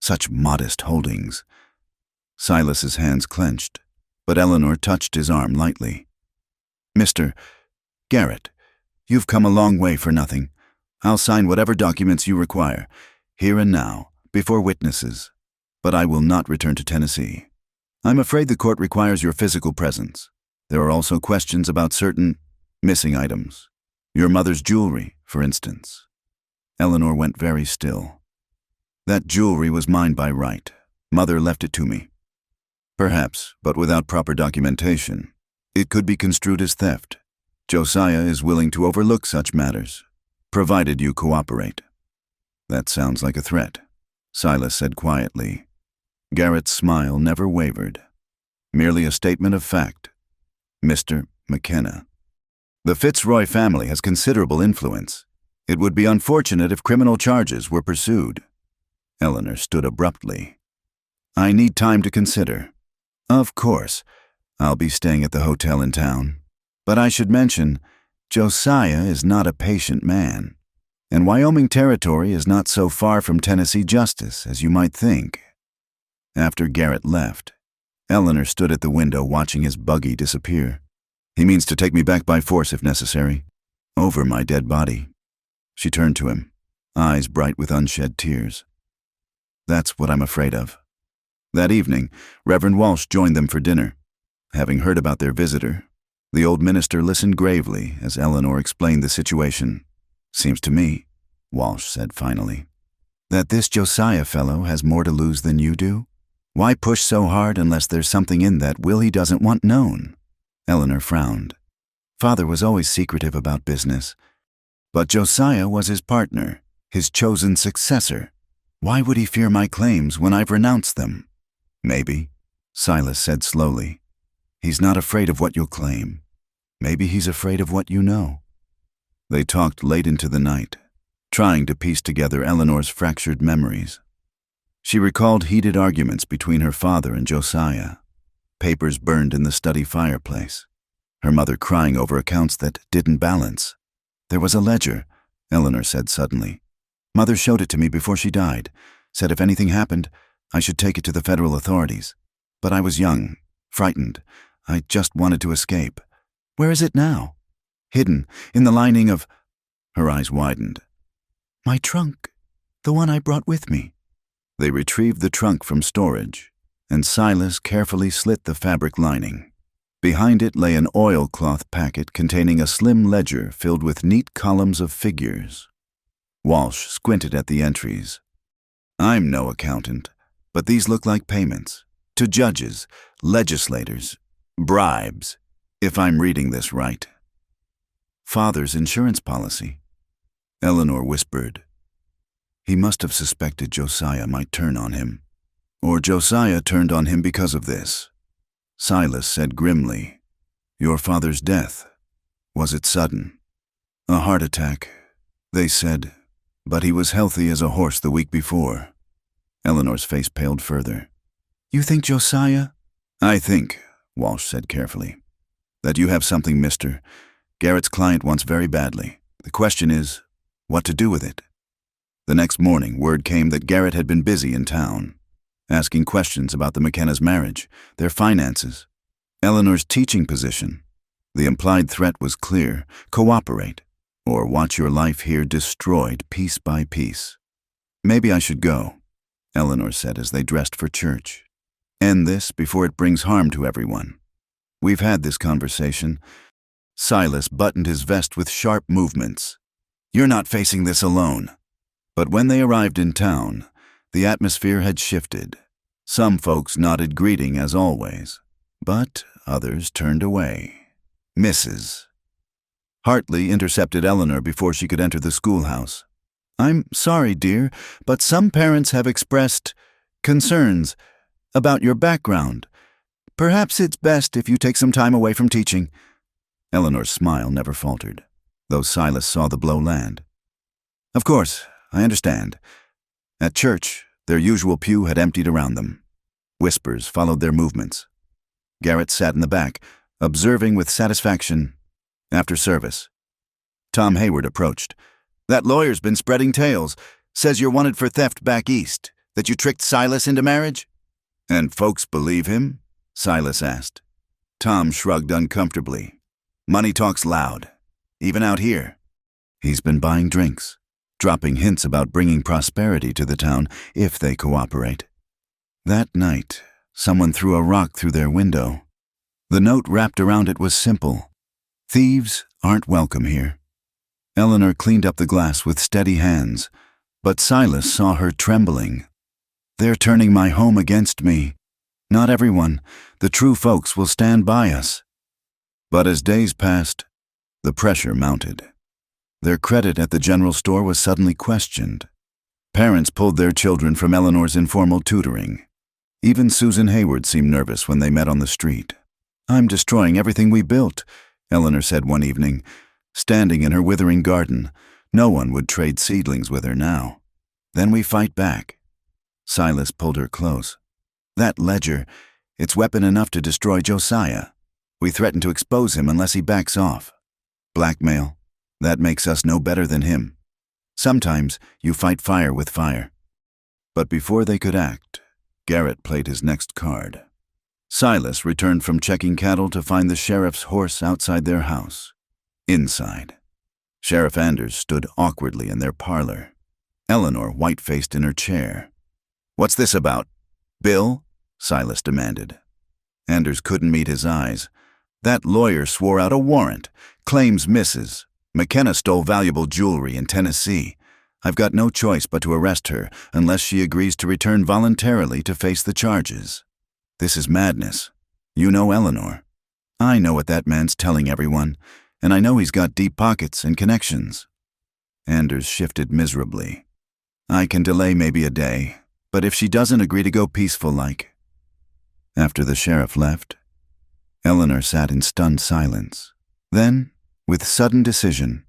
Such modest holdings. Silas's hands clenched, but Eleanor touched his arm lightly. Mr. Garrett, you've come a long way for nothing. I'll sign whatever documents you require, here and now, before witnesses. But I will not return to Tennessee. I'm afraid the court requires your physical presence. There are also questions about certain missing items. Your mother's jewelry, for instance. Eleanor went very still. That jewelry was mine by right. Mother left it to me. Perhaps, but without proper documentation, it could be construed as theft. Josiah is willing to overlook such matters, provided you cooperate. That sounds like a threat, Silas said quietly. Garrett's smile never wavered. Merely a statement of fact. Mr. McKenna. The Fitzroy family has considerable influence. It would be unfortunate if criminal charges were pursued. Eleanor stood abruptly. I need time to consider. Of course, I'll be staying at the hotel in town. But I should mention, Josiah is not a patient man, and Wyoming Territory is not so far from Tennessee justice as you might think. After Garrett left, Eleanor stood at the window watching his buggy disappear. He means to take me back by force if necessary, over my dead body. She turned to him, eyes bright with unshed tears. That's what I'm afraid of. That evening, Reverend Walsh joined them for dinner. Having heard about their visitor, the old minister listened gravely as Eleanor explained the situation. Seems to me, Walsh said finally, that this Josiah fellow has more to lose than you do. Why push so hard unless there's something in that will he doesn't want known? Eleanor frowned. Father was always secretive about business. But Josiah was his partner, his chosen successor. Why would he fear my claims when I've renounced them? Maybe, Silas said slowly. He's not afraid of what you'll claim. Maybe he's afraid of what you know. They talked late into the night, trying to piece together Eleanor's fractured memories. She recalled heated arguments between her father and Josiah, papers burned in the study fireplace, her mother crying over accounts that didn't balance. There was a ledger, Eleanor said suddenly. Mother showed it to me before she died, said if anything happened, I should take it to the federal authorities. But I was young, frightened. I just wanted to escape. Where is it now? Hidden, in the lining of... Her eyes widened. My trunk, the one I brought with me. They retrieved the trunk from storage, and Silas carefully slit the fabric lining. Behind it lay an oilcloth packet containing a slim ledger filled with neat columns of figures. Walsh squinted at the entries. I'm no accountant, but these look like payments. To judges, legislators, bribes, if I'm reading this right. Father's insurance policy. Eleanor whispered. He must have suspected Josiah might turn on him. Or Josiah turned on him because of this. Silas said grimly, Your father's death, was it sudden? A heart attack, they said, but he was healthy as a horse the week before. Eleanor's face paled further. You think Josiah? I think, Walsh said carefully, that you have something Mr. Garrett's client wants very badly. The question is, what to do with it? The next morning, word came that Garrett had been busy in town, asking questions about the McKenna's marriage, their finances, Eleanor's teaching position. The implied threat was clear: cooperate, or watch your life here destroyed piece by piece. Maybe I should go, Eleanor said as they dressed for church. End this before it brings harm to everyone. We've had this conversation. Silas buttoned his vest with sharp movements. You're not facing this alone. But when they arrived in town, the atmosphere had shifted. Some folks nodded greeting as always, but others turned away. Mrs. Hartley intercepted Eleanor before she could enter the schoolhouse. I'm sorry, dear, but some parents have expressed concerns about your background. Perhaps it's best if you take some time away from teaching. Eleanor's smile never faltered, though Silas saw the blow land. Of course, I understand. At church, their usual pew had emptied around them. Whispers followed their movements. Garrett sat in the back, observing with satisfaction. After service, Tom Hayward approached. That lawyer's been spreading tales. Says you're wanted for theft back east, that you tricked Silas into marriage? And folks believe him? Silas asked. Tom shrugged uncomfortably. Money talks loud, even out here. He's been buying drinks, dropping hints about bringing prosperity to the town if they cooperate. That night, someone threw a rock through their window. The note wrapped around it was simple. Thieves aren't welcome here. Eleanor cleaned up the glass with steady hands, but Silas saw her trembling. They're turning my home against me. Not everyone. The true folks will stand by us. But as days passed, the pressure mounted. Their credit at the general store was suddenly questioned. Parents pulled their children from Eleanor's informal tutoring. Even Susan Hayward seemed nervous when they met on the street. I'm destroying everything we built, Eleanor said one evening. Standing in her withering garden, no one would trade seedlings with her now. Then we fight back. Silas pulled her close. That ledger, it's weapon enough to destroy Josiah. We threaten to expose him unless he backs off. Blackmail, that makes us no better than him. Sometimes you fight fire with fire. But before they could act, Garrett played his next card. Silas returned from checking cattle to find the sheriff's horse outside their house. Inside, Sheriff Anders stood awkwardly in their parlor, Eleanor white-faced in her chair. What's this about? Bill? Silas demanded. Anders couldn't meet his eyes. That lawyer swore out a warrant, claims Mrs. McKenna stole valuable jewelry in Tennessee. I've got no choice but to arrest her unless she agrees to return voluntarily to face the charges. This is madness. You know Eleanor. I know what that man's telling everyone, and I know he's got deep pockets and connections. Anders shifted miserably. I can delay maybe a day, but if she doesn't agree to go peaceful-like. After the sheriff left, Eleanor sat in stunned silence. Then, with sudden decision,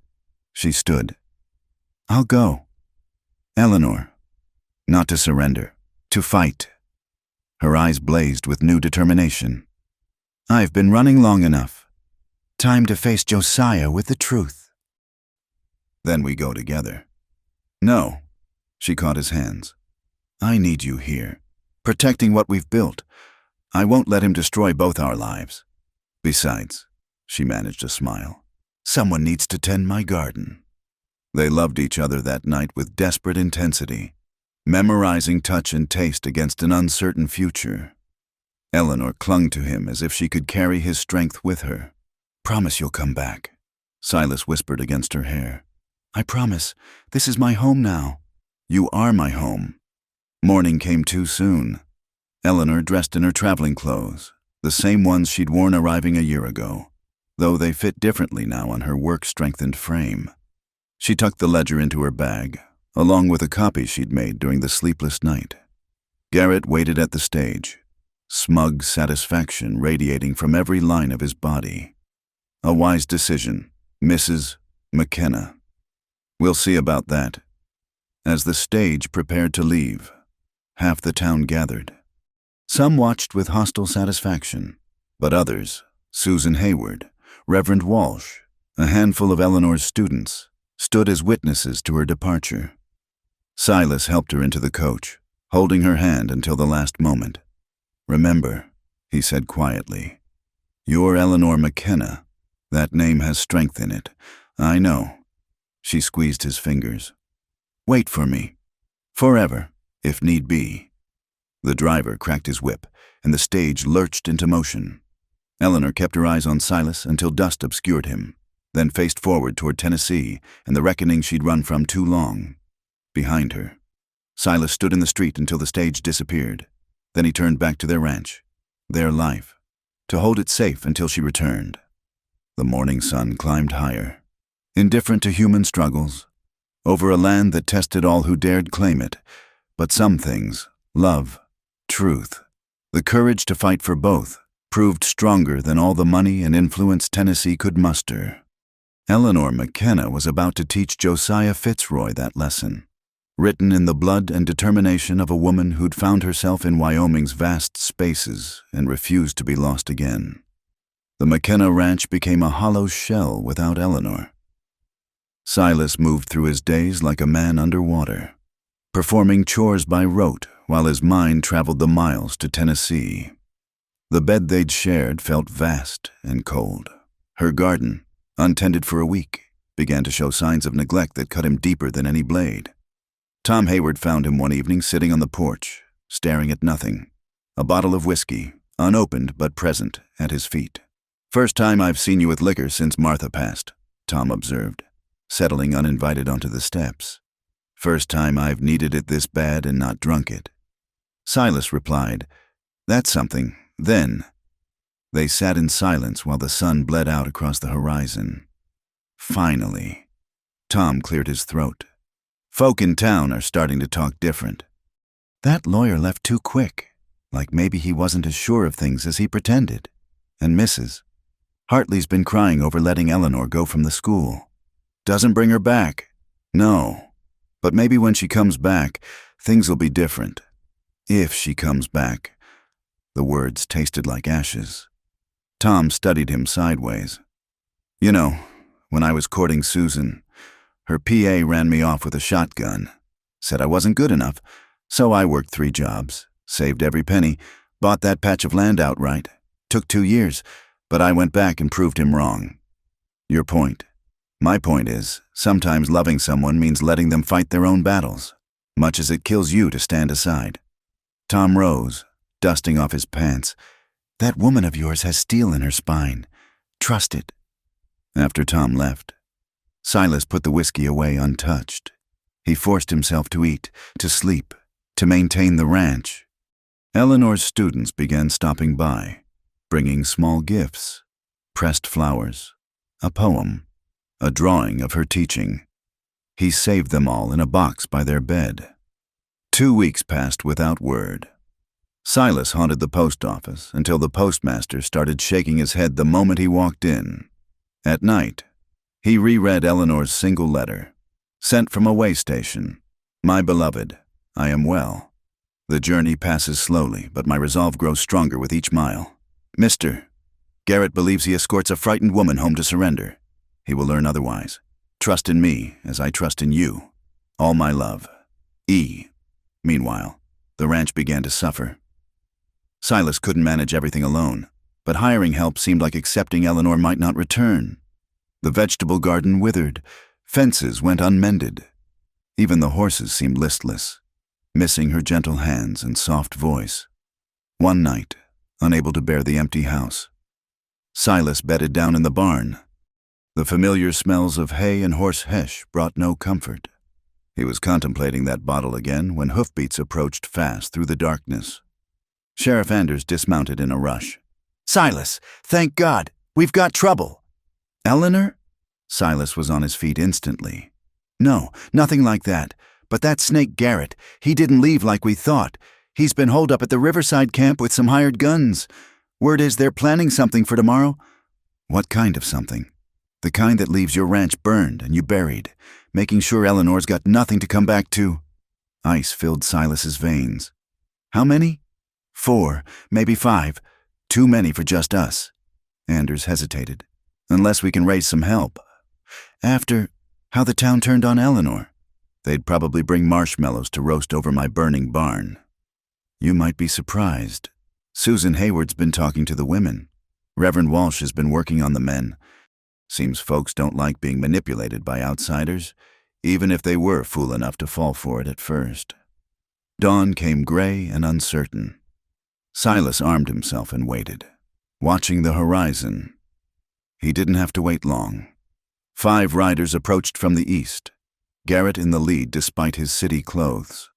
she stood. I'll go. Eleanor. Not to surrender, to fight. Her eyes blazed with new determination. I've been running long enough. Time to face Josiah with the truth. Then we go together. No, she caught his hands. I need you here, protecting what we've built. I won't let him destroy both our lives. Besides, she managed a smile, someone needs to tend my garden. They loved each other that night with desperate intensity, memorizing touch and taste against an uncertain future. Eleanor clung to him as if she could carry his strength with her. Promise you'll come back, Silas whispered against her hair. I promise. This is my home now. You are my home. Morning came too soon. Eleanor dressed in her traveling clothes, the same ones she'd worn arriving a year ago, though they fit differently now on her work-strengthened frame. She tucked the ledger into her bag, along with a copy she'd made during the sleepless night. Garrett waited at the stage, smug satisfaction radiating from every line of his body. A wise decision, Mrs. McKenna. We'll see about that. As the stage prepared to leave, half the town gathered. Some watched with hostile satisfaction, but others, Susan Hayward, Reverend Walsh, a handful of Eleanor's students, stood as witnesses to her departure. Silas helped her into the coach, holding her hand until the last moment. Remember, he said quietly, you're Eleanor McKenna. That name has strength in it. I know. She squeezed his fingers. Wait for me. Forever, if need be. The driver cracked his whip, and the stage lurched into motion. Eleanor kept her eyes on Silas until dust obscured him, then faced forward toward Tennessee and the reckoning she'd run from too long. Behind her, Silas stood in the street until the stage disappeared. Then he turned back to their ranch, their life, to hold it safe until she returned. The morning sun climbed higher, indifferent to human struggles, over a land that tested all who dared claim it. But some things, love, truth, the courage to fight for both, proved stronger than all the money and influence Tennessee could muster. Eleanor McKenna was about to teach Josiah Fitzroy that lesson, written in the blood and determination of a woman who'd found herself in Wyoming's vast spaces and refused to be lost again. The McKenna ranch became a hollow shell without Eleanor. Silas moved through his days like a man underwater, performing chores by rote while his mind traveled the miles to Tennessee. The bed they'd shared felt vast and cold. Her garden, untended for a week, began to show signs of neglect that cut him deeper than any blade. Tom Hayward found him one evening sitting on the porch, staring at nothing, a bottle of whiskey, unopened but present, at his feet. "First time I've seen you with liquor since Martha passed," Tom observed, settling uninvited onto the steps. "First time I've needed it this bad and not drunk it." Silas replied, "That's something, then." They sat in silence while the sun bled out across the horizon. Finally, Tom cleared his throat. "Folk in town are starting to talk different. That lawyer left too quick, like maybe he wasn't as sure of things as he pretended. And Mrs. Hartley's been crying over letting Eleanor go from the school. Doesn't bring her back. No. But maybe when she comes back, things will be different. If she comes back." The words tasted like ashes. Tom studied him sideways. "You know, when I was courting Susan, her PA ran me off with a shotgun. Said I wasn't good enough, so I worked 3 jobs, saved every penny, bought that patch of land outright. Took 2 years, but I went back and proved him wrong. Your point. My point is, sometimes loving someone means letting them fight their own battles, much as it kills you to stand aside." Tom rose, dusting off his pants. "That woman of yours has steel in her spine. Trust it." After Tom left, Silas put the whiskey away untouched. He forced himself to eat, to sleep, to maintain the ranch. Eleanor's students began stopping by, bringing small gifts, pressed flowers, a poem, a drawing of her teaching. He saved them all in a box by their bed. 2 weeks passed without word. Silas haunted the post office until the postmaster started shaking his head the moment he walked in. At night, he reread Eleanor's single letter, sent from a way station. "My beloved, I am well. The journey passes slowly, but my resolve grows stronger with each mile. Mr. Garrett believes he escorts a frightened woman home to surrender. He will learn otherwise. Trust in me as I trust in you. All my love. E." Meanwhile, the ranch began to suffer. Silas couldn't manage everything alone, but hiring help seemed like accepting Eleanor might not return. The vegetable garden withered, fences went unmended. Even the horses seemed listless, missing her gentle hands and soft voice. One night, unable to bear the empty house, Silas bedded down in the barn. The familiar smells of hay and horse hesh brought no comfort. He was contemplating that bottle again when hoofbeats approached fast through the darkness. Sheriff Anders dismounted in a rush. "Silas, thank God, we've got trouble." "Eleanor?" Silas was on his feet instantly. "No, nothing like that. But that snake Garrett, he didn't leave like we thought. He's been holed up at the Riverside camp with some hired guns. Word is they're planning something for tomorrow." "What kind of something?" "The kind that leaves your ranch burned and you buried, making sure Eleanor's got nothing to come back to." Ice filled Silas's veins. "How many?" "4, maybe 5. Too many for just us." Anders hesitated. "Unless we can raise some help. After how the town turned on Eleanor, they'd probably bring marshmallows to roast over my burning barn." "You might be surprised. Susan Hayward's been talking to the women. Reverend Walsh has been working on the men. Seems folks don't like being manipulated by outsiders, even if they were fool enough to fall for it at first." Dawn came gray and uncertain. Silas armed himself and waited, watching the horizon. He didn't have to wait long. 5 riders approached from the east, Garrett in the lead despite his city clothes.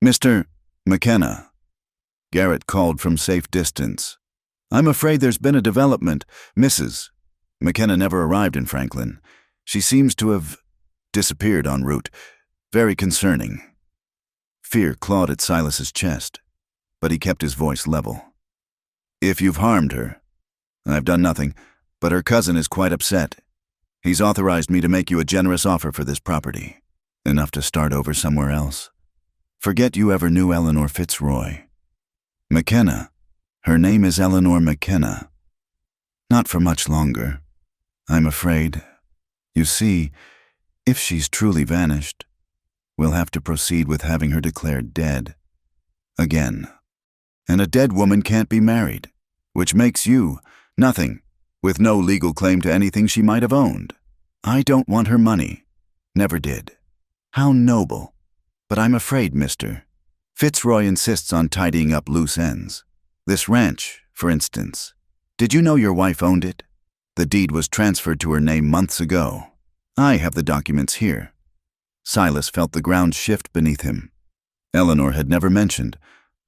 "Mr. McKenna," Garrett called from safe distance. "I'm afraid there's been a development. Mrs. McKenna never arrived in Franklin. She seems to have disappeared en route. Very concerning." Fear clawed at Silas's chest, but he kept his voice level. "If you've harmed her, I've done nothing, but her cousin is quite upset. He's authorized me to make you a generous offer for this property, enough to start over somewhere else. Forget you ever knew Eleanor Fitzroy. McKenna. Her name is Eleanor McKenna. Not for much longer, I'm afraid. You see, if she's truly vanished, we'll have to proceed with having her declared dead. Again. And a dead woman can't be married, which makes you nothing, with no legal claim to anything she might have owned. I don't want her money. Never did. How noble. But I'm afraid, Mr. Fitzroy insists on tidying up loose ends. This ranch, for instance. Did you know your wife owned it? The deed was transferred to her name months ago. I have the documents here." Silas felt the ground shift beneath him. Eleanor had never mentioned,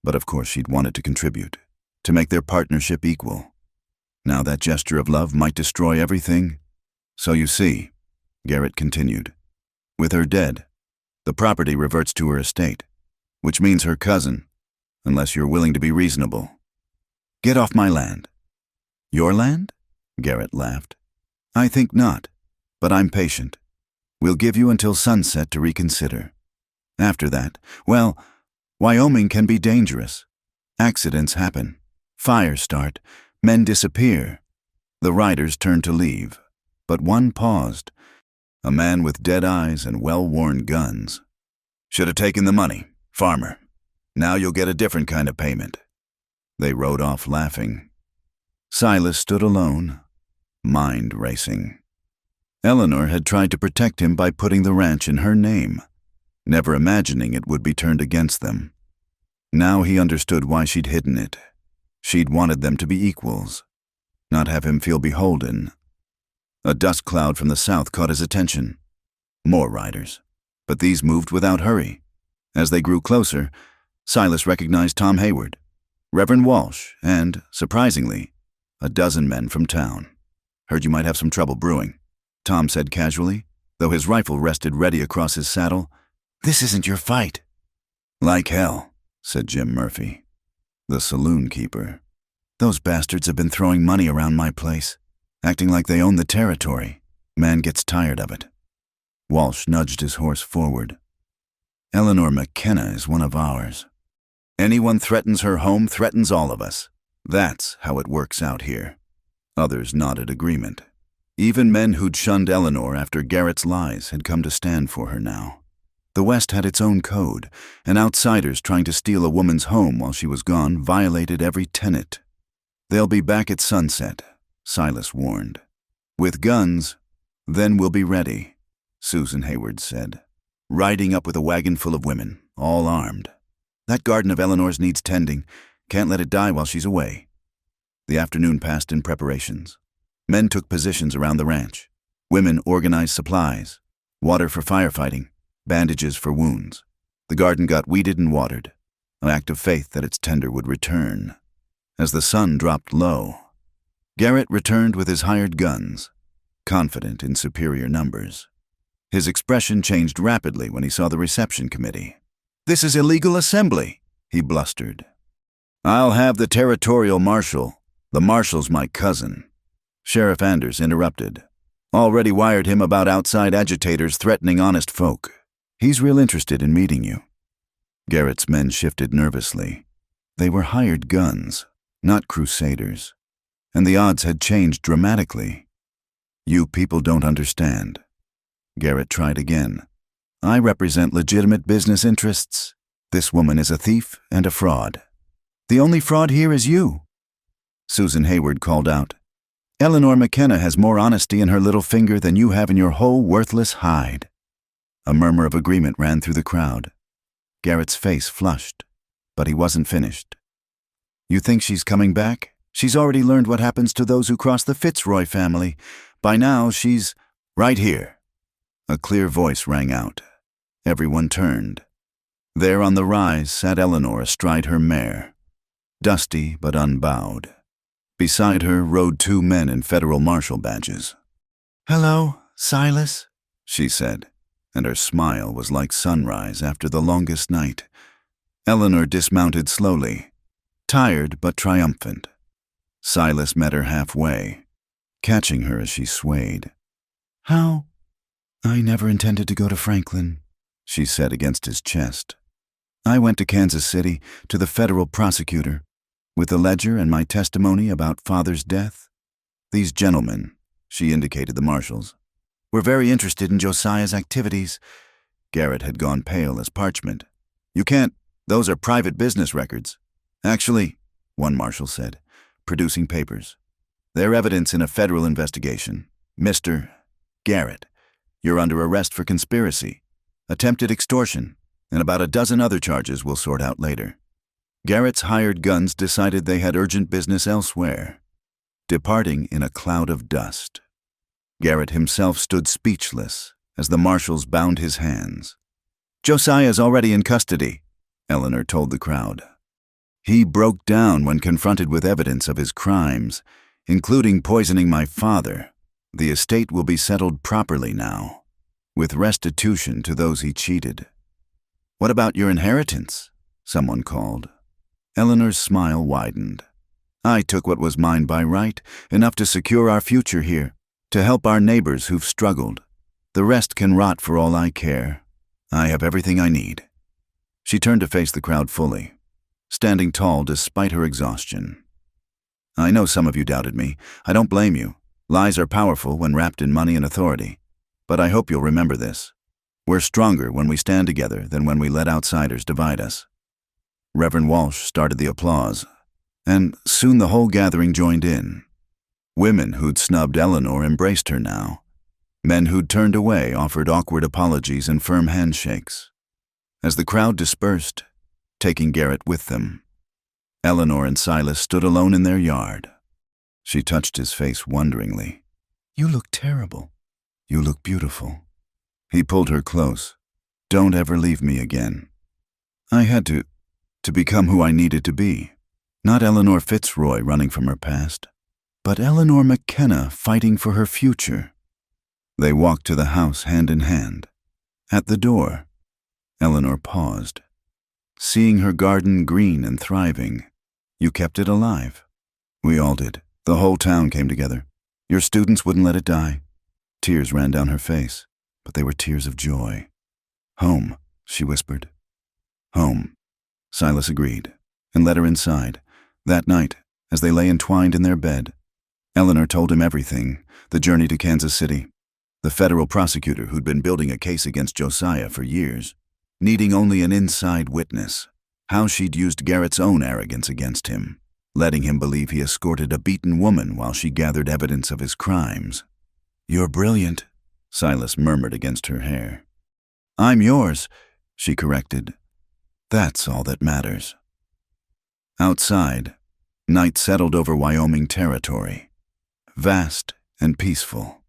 but of course she'd wanted to contribute, to make their partnership equal. Now that gesture of love might destroy everything. "So you see," Garrett continued, "with her dead, the property reverts to her estate, which means her cousin, unless you're willing to be reasonable. Get off my land." "Your land?" Garrett laughed. "I think not, but I'm patient. We'll give you until sunset to reconsider. After that, well, Wyoming can be dangerous. Accidents happen. Fires start. Men disappear." The riders turned to leave, but one paused. A man with dead eyes and well-worn guns. "Should have taken the money, farmer. Now you'll get a different kind of payment." They rode off laughing. Silas stood alone, mind racing. Eleanor had tried to protect him by putting the ranch in her name, never imagining it would be turned against them. Now he understood why she'd hidden it. She'd wanted them to be equals, not have him feel beholden. A dust cloud from the south caught his attention. More riders, but these moved without hurry. As they grew closer, Silas recognized Tom Hayward, Reverend Walsh, and, surprisingly, a dozen men from town. "Heard you might have some trouble brewing," Tom said casually, though his rifle rested ready across his saddle. "This isn't your fight." "Like hell," said Jim Murphy, the saloon keeper. "Those bastards have been throwing money around my place, acting like they own the territory. Man gets tired of it." Walsh nudged his horse forward. "Eleanor McKenna is one of ours. Anyone threatens her home threatens all of us. That's how it works out here." Others nodded agreement. Even men who'd shunned Eleanor after Garrett's lies had come to stand for her now. The West had its own code, and outsiders trying to steal a woman's home while she was gone violated every tenet. "They'll be back at sunset," Silas warned. "With guns, then we'll be ready," Susan Hayward said, riding up with a wagon full of women, all armed. "That garden of Eleanor's needs tending. Can't let it die while she's away." The afternoon passed in preparations. Men took positions around the ranch. Women organized supplies, water for firefighting, bandages for wounds. The garden got weeded and watered, an act of faith that its tender would return. As the sun dropped low, Garrett returned with his hired guns, confident in superior numbers. His expression changed rapidly when he saw the reception committee. "This is illegal assembly," he blustered. "I'll have the territorial marshal. The marshal's my cousin." Sheriff Anders interrupted. "Already wired him about outside agitators threatening honest folk. He's real interested in meeting you." Garrett's men shifted nervously. They were hired guns, not crusaders, and the odds had changed dramatically. "You people don't understand." Garrett tried again. "I represent legitimate business interests. This woman is a thief and a fraud. The only fraud here is you." Susan Hayward called out, "Eleanor McKenna has more honesty in her little finger than you have in your whole worthless hide." A murmur of agreement ran through the crowd. Garrett's face flushed, but he wasn't finished. You think she's coming back? She's already learned what happens to those who cross the Fitzroy family. By now, she's right here. A clear voice rang out. Everyone turned. There on the rise sat Eleanor astride her mare, dusty but unbowed. Beside her rode two men in federal marshal badges. "Hello, Silas," she said, and her smile was like sunrise after the longest night. Eleanor dismounted slowly, tired but triumphant. Silas met her halfway, catching her as she swayed. "How? I never intended to go to Franklin," she said against his chest. "I went to Kansas City, to the federal prosecutor, with the ledger and my testimony about Father's death. These gentlemen," she indicated the marshals, "were very interested in Josiah's activities." Garrett had gone pale as parchment. "You can't, those are private business records." "Actually," one marshal said, producing papers, "they're evidence in a federal investigation. Mr. Garrett, you're under arrest for conspiracy, attempted extortion, and about a dozen other charges we'll sort out later." Garrett's hired guns decided they had urgent business elsewhere, departing in a cloud of dust. Garrett himself stood speechless as the marshals bound his hands. "Josiah's already in custody," Eleanor told the crowd. "He broke down when confronted with evidence of his crimes, including poisoning my father. The estate will be settled properly now, with restitution to those he cheated." "What about your inheritance?" someone called. Eleanor's smile widened. "I took what was mine by right, enough to secure our future here, to help our neighbors who've struggled. The rest can rot for all I care. I have everything I need." She turned to face the crowd fully, standing tall despite her exhaustion. "I know some of you doubted me. I don't blame you. Lies are powerful when wrapped in money and authority. But I hope you'll remember this. We're stronger when we stand together than when we let outsiders divide us." Reverend Walsh started the applause, and soon the whole gathering joined in. Women who'd snubbed Eleanor embraced her now. Men who'd turned away offered awkward apologies and firm handshakes. As the crowd dispersed, taking Garrett with them, Eleanor and Silas stood alone in their yard. She touched his face wonderingly. "You look terrible. You look beautiful." He pulled her close. "Don't ever leave me again." I had to become who I needed to be. Not Eleanor Fitzroy running from her past, but Eleanor McKenna fighting for her future. They walked to the house hand in hand. At the door, Eleanor paused. "Seeing her garden green and thriving, you kept it alive." "We all did. The whole town came together. Your students wouldn't let it die." Tears ran down her face, but they were tears of joy. "Home," she whispered. "Home." Silas agreed, and led her inside. That night, as they lay entwined in their bed, Eleanor told him everything: the journey to Kansas City, the federal prosecutor who'd been building a case against Josiah for years, needing only an inside witness, how she'd used Garrett's own arrogance against him, letting him believe he escorted a beaten woman while she gathered evidence of his crimes. "You're brilliant," Silas murmured against her hair. "I'm yours," she corrected. "That's all that matters." Outside, night settled over Wyoming territory, vast and peaceful.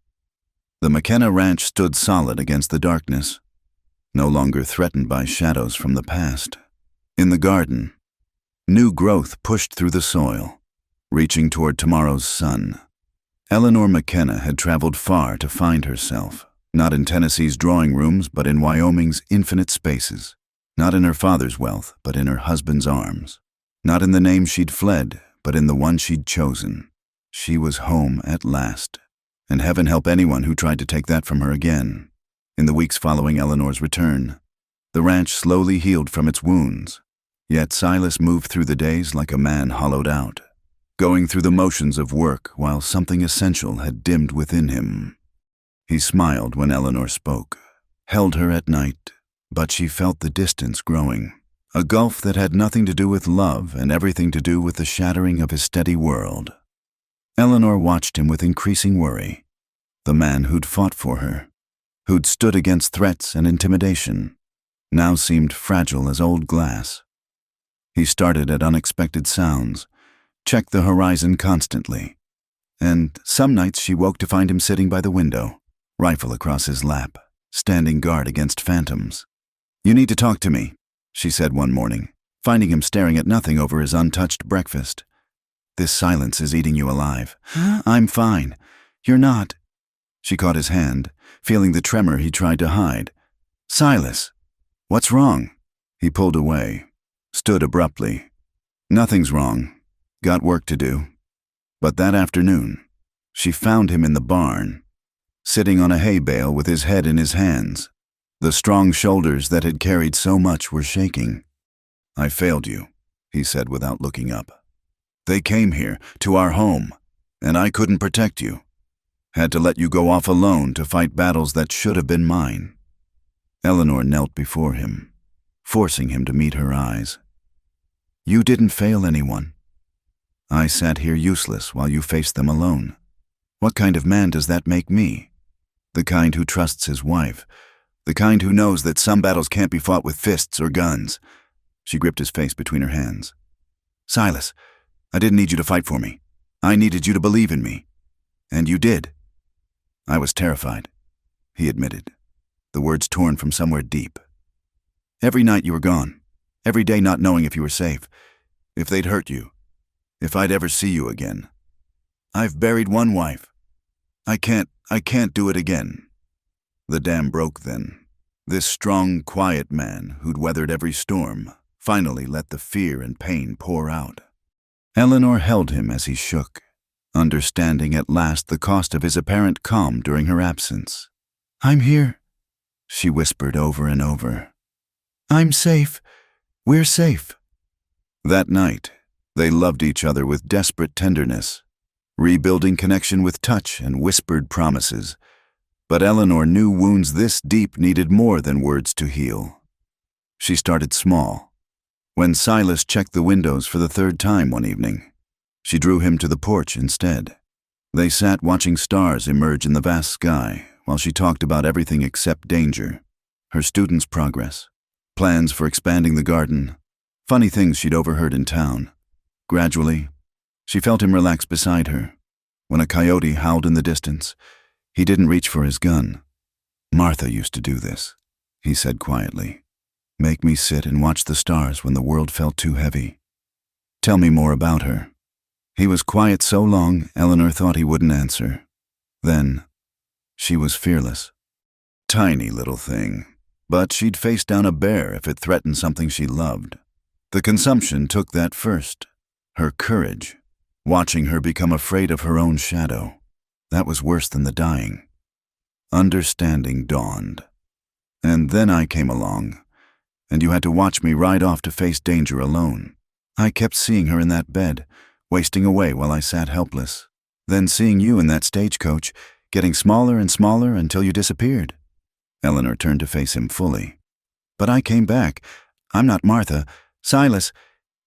The McKenna Ranch stood solid against the darkness, no longer threatened by shadows from the past. In the garden, new growth pushed through the soil, reaching toward tomorrow's sun. Eleanor McKenna had traveled far to find herself, not in Tennessee's drawing rooms, but in Wyoming's infinite spaces. Not in her father's wealth, but in her husband's arms. Not in the name she'd fled, but in the one she'd chosen. She was home at last, and heaven help anyone who tried to take that from her again. In the weeks following Eleanor's return, the ranch slowly healed from its wounds. Yet Silas moved through the days like a man hollowed out, going through the motions of work while something essential had dimmed within him. He smiled when Eleanor spoke, held her at night, but she felt the distance growing, a gulf that had nothing to do with love and everything to do with the shattering of his steady world. Eleanor watched him with increasing worry, the man who'd fought for her, who'd stood against threats and intimidation, now seemed fragile as old glass. He started at unexpected sounds, checked the horizon constantly, and some nights she woke to find him sitting by the window, rifle across his lap, standing guard against phantoms. "You need to talk to me," she said one morning, finding him staring at nothing over his untouched breakfast. "This silence is eating you alive." "I'm fine. You're not." She caught his hand, feeling the tremor he tried to hide. "Silas, what's wrong?" He pulled away, stood abruptly. "Nothing's wrong. Got work to do." But that afternoon, she found him in the barn, sitting on a hay bale with his head in his hands. The strong shoulders that had carried so much were shaking. "I failed you," he said without looking up. "They came here, to our home, and I couldn't protect you. Had to let you go off alone to fight battles that should have been mine." Eleanor knelt before him, forcing him to meet her eyes. "You didn't fail anyone. I sat here useless while you faced them alone. What kind of man does that make me? The kind who trusts his wife, the kind who knows that some battles can't be fought with fists or guns." She gripped his face between her hands. "Silas, I didn't need you to fight for me. I needed you to believe in me. And you did." "I was terrified," he admitted, the words torn from somewhere deep. "Every night you were gone, every day not knowing if you were safe, if they'd hurt you, if I'd ever see you again. I've buried one wife. I can't do it again." The dam broke then. This strong, quiet man who'd weathered every storm finally let the fear and pain pour out. Eleanor held him as he shook, understanding at last the cost of his apparent calm during her absence. "I'm here," she whispered over and over. "I'm safe. We're safe." That night, they loved each other with desperate tenderness, rebuilding connection with touch and whispered promises. But Eleanor knew wounds this deep needed more than words to heal. She started small. When Silas checked the windows for the third time one evening, she drew him to the porch instead. They sat watching stars emerge in the vast sky while she talked about everything except danger, her students' progress, plans for expanding the garden, funny things she'd overheard in town. Gradually, she felt him relax beside her. When a coyote howled in the distance, he didn't reach for his gun. "Martha used to do this," he said quietly. "Make me sit and watch the stars when the world felt too heavy. Tell me more about her." He was quiet so long, Eleanor thought he wouldn't answer. Then, she was fearless. Tiny little thing, but she'd face down a bear if it threatened something she loved. The consumption took that first. Her courage, watching her become afraid of her own shadow. That was worse than the dying. Understanding dawned. And then I came along, and you had to watch me ride off to face danger alone. I kept seeing her in that bed, wasting away while I sat helpless. Then seeing you in that stagecoach, getting smaller and smaller until you disappeared. Eleanor turned to face him fully. "But I came back. I'm not Martha. Silas.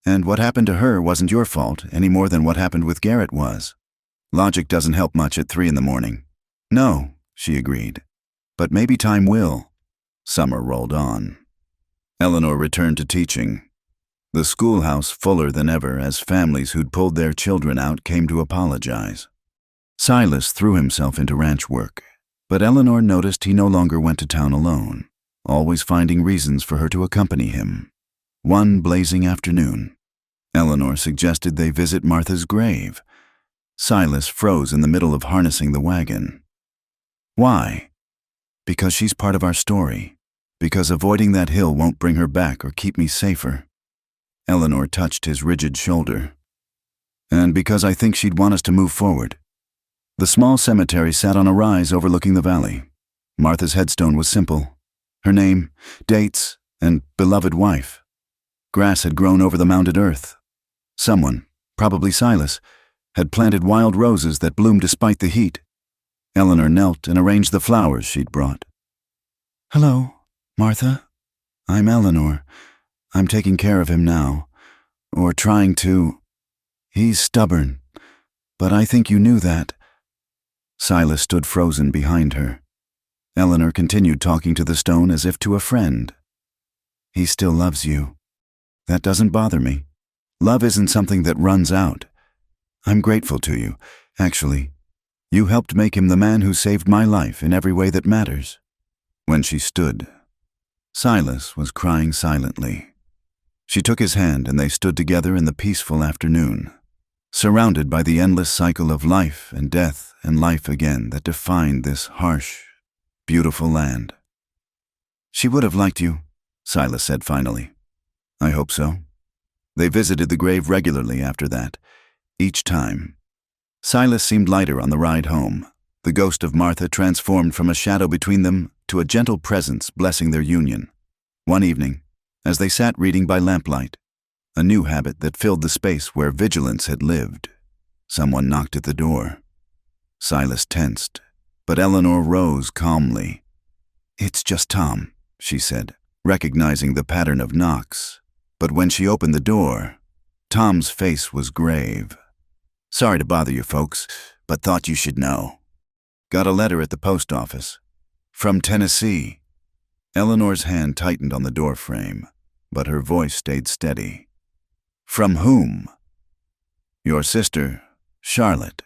And what happened to her wasn't your fault any more than what happened with Garrett was. Logic doesn't help much at 3 a.m. "No," she agreed. "But maybe time will." Summer rolled on. Eleanor returned to teaching. The schoolhouse fuller than ever as families who'd pulled their children out came to apologize. Silas threw himself into ranch work, but Eleanor noticed he no longer went to town alone, always finding reasons for her to accompany him. One blazing afternoon, Eleanor suggested they visit Martha's grave. Silas froze in the middle of harnessing the wagon. "Why?" "Because she's part of our story. Because avoiding that hill won't bring her back or keep me safer." Eleanor touched his rigid shoulder. "And because I think she'd want us to move forward." The small cemetery sat on a rise overlooking the valley. Martha's headstone was simple. Her name, dates, and beloved wife. Grass had grown over the mounded earth. Someone, probably Silas, had planted wild roses that bloomed despite the heat. Eleanor knelt and arranged the flowers she'd brought. "Hello, Martha. I'm Eleanor. I'm taking care of him now. Or trying to. He's stubborn. But I think you knew that." Silas stood frozen behind her. Eleanor continued talking to the stone as if to a friend. He still loves you. That doesn't bother me. Love isn't something that runs out. I'm grateful to you, actually. You helped make him the man who saved my life in every way that matters." When she stood, Silas was crying silently. She took his hand and they stood together in the peaceful afternoon, surrounded by the endless cycle of life and death and life again that defined this harsh, beautiful land. "She would have liked you," Silas said finally. "I hope so." They visited the grave regularly after that, each time. Silas seemed lighter on the ride home, the ghost of Martha transformed from a shadow between them to a gentle presence blessing their union. One evening, as they sat reading by lamplight, a new habit that filled the space where vigilance had lived, someone knocked at the door. Silas tensed, but Eleanor rose calmly. "It's just Tom," she said, recognizing the pattern of knocks. But when she opened the door, Tom's face was grave. "Sorry to bother you folks, but thought you should know. Got a letter at the post office. From Tennessee." Eleanor's hand tightened on the doorframe, but her voice stayed steady. "From whom?" "Your sister, Charlotte."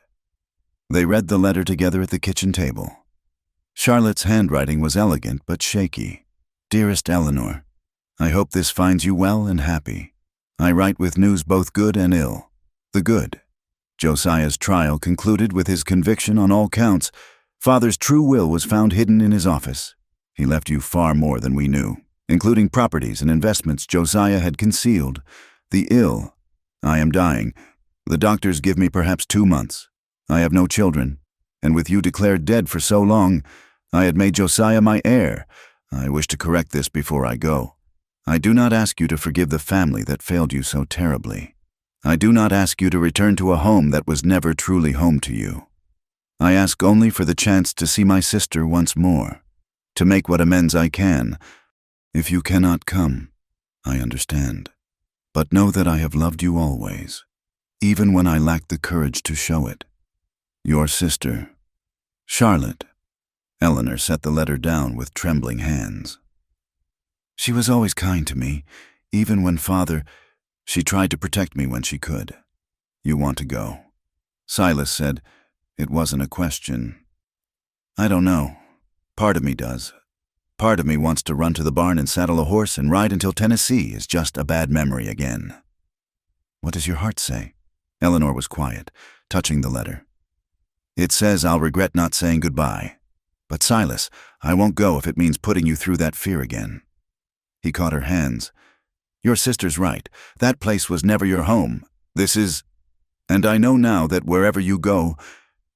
They read the letter together at the kitchen table. Charlotte's handwriting was elegant but shaky. "Dearest Eleanor, I hope this finds you well and happy. I write with news both good and ill. The good: Josiah's trial concluded with his conviction on all counts. Father's true will was found hidden in his office. He left you far more than we knew, including properties and investments Josiah had concealed. The ill: I am dying. The doctors give me perhaps 2 months. I have no children, and with you declared dead for so long, I had made Josiah my heir. I wish to correct this before I go. I do not ask you to forgive the family that failed you so terribly. I do not ask you to return to a home that was never truly home to you. I ask only for the chance to see my sister once more, to make what amends I can. If you cannot come, I understand. But know that I have loved you always, even when I lacked the courage to show it. Your sister, Charlotte." Eleanor set the letter down with trembling hands. "She was always kind to me, even when Father... She tried to protect me when she could." "You want to go?" Silas said. It wasn't a question. "I don't know. Part of me does. Part of me wants to run to the barn and saddle a horse and ride until Tennessee is just a bad memory again." "What does your heart say?" Eleanor was quiet, touching the letter. "It says I'll regret not saying goodbye. But Silas, I won't go if it means putting you through that fear again." He caught her hands. "Your sister's right. That place was never your home. This is... And I know now that wherever you go,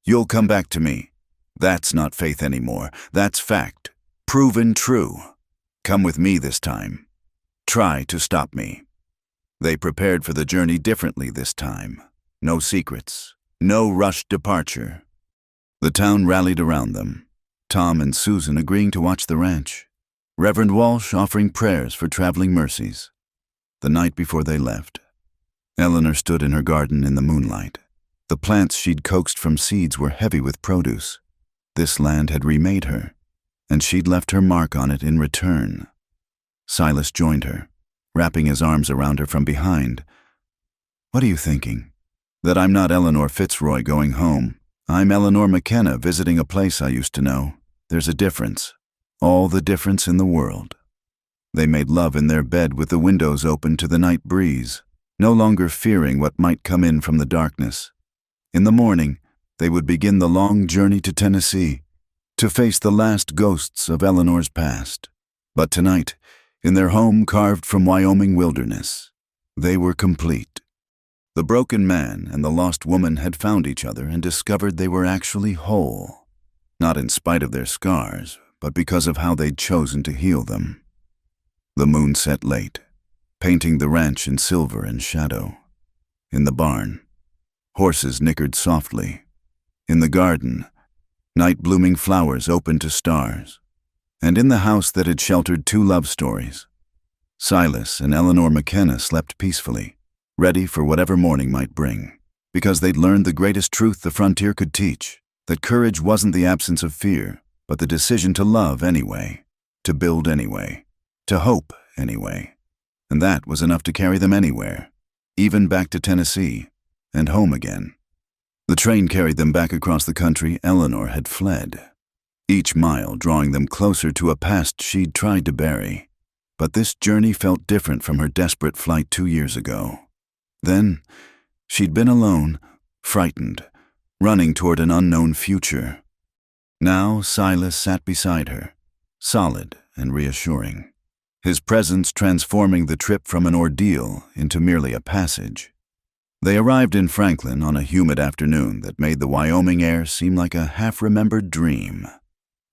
you'll come back to me. That's not faith anymore. That's fact. Proven true. Come with me this time. Try to stop me." They prepared for the journey differently this time. No secrets. No rushed departure. The town rallied around them, Tom and Susan agreeing to watch the ranch, Reverend Walsh offering prayers for traveling mercies. The night before they left, Eleanor stood in her garden in the moonlight. The plants she'd coaxed from seeds were heavy with produce. This land had remade her, and she'd left her mark on it in return. Silas joined her, wrapping his arms around her from behind. "What are you thinking?" "That I'm not Eleanor Fitzroy going home. I'm Eleanor McKenna visiting a place I used to know. There's a difference. All the difference in the world." They made love in their bed with the windows open to the night breeze, no longer fearing what might come in from the darkness. In the morning, they would begin the long journey to Tennessee, to face the last ghosts of Eleanor's past. But tonight, in their home carved from Wyoming wilderness, they were complete. The broken man and the lost woman had found each other and discovered they were actually whole, not in spite of their scars, but because of how they'd chosen to heal them. The moon set late, painting the ranch in silver and shadow. In the barn, horses nickered softly. In the garden, night-blooming flowers opened to stars. And in the house that had sheltered 2 love stories, Silas and Eleanor McKenna slept peacefully, ready for whatever morning might bring, because they'd learned the greatest truth the frontier could teach, that courage wasn't the absence of fear, but the decision to love anyway, to build anyway, to hope anyway. And that was enough to carry them anywhere, even back to Tennessee, and home again. The train carried them back across the country Eleanor had fled, each mile drawing them closer to a past she'd tried to bury. But this journey felt different from her desperate flight 2 years ago. Then, she'd been alone, frightened, running toward an unknown future. Now Silas sat beside her, solid and reassuring, his presence transforming the trip from an ordeal into merely a passage. They arrived in Franklin on a humid afternoon that made the Wyoming air seem like a half-remembered dream.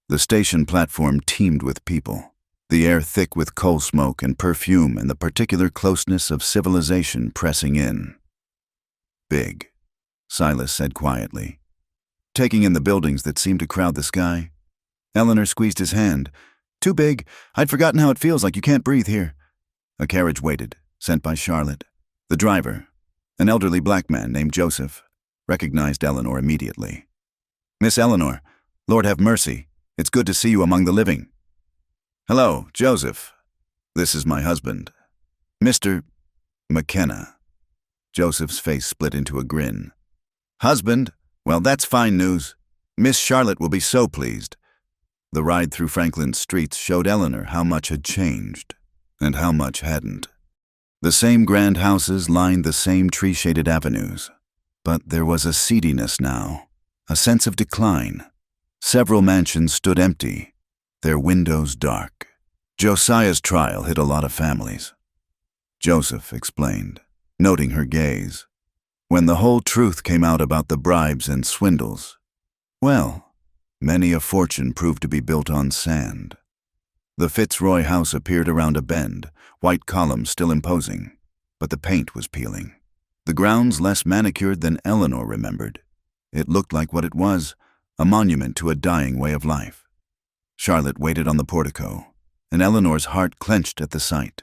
The station platform teemed with people, the air thick with coal smoke and perfume and the particular closeness of civilization pressing in. "Big," Silas said quietly, taking in the buildings that seemed to crowd the sky. Eleanor squeezed his hand. "Too big. I'd forgotten how it feels like you can't breathe here." A carriage waited, sent by Charlotte. The driver, an elderly black man named Joseph, recognized Eleanor immediately. "Miss Eleanor, Lord have mercy. It's good to see you among the living." "Hello, Joseph. This is my husband, Mr. McKenna." Joseph's face split into a grin. "Husband? Well, that's fine news. Miss Charlotte will be so pleased." The ride through Franklin's streets showed Eleanor how much had changed, and how much hadn't. The same grand houses lined the same tree-shaded avenues, but there was a seediness now, a sense of decline. Several mansions stood empty, their windows dark. Josiah's trial hit a lot of families. Joseph explained, noting her gaze. When the whole truth came out about the bribes and swindles, well, many a fortune proved to be built on sand. The Fitzroy house appeared around a bend, white columns still imposing, but the paint was peeling. The grounds less manicured than Eleanor remembered. It looked like what it was, a monument to a dying way of life. Charlotte waited on the portico, and Eleanor's heart clenched at the sight.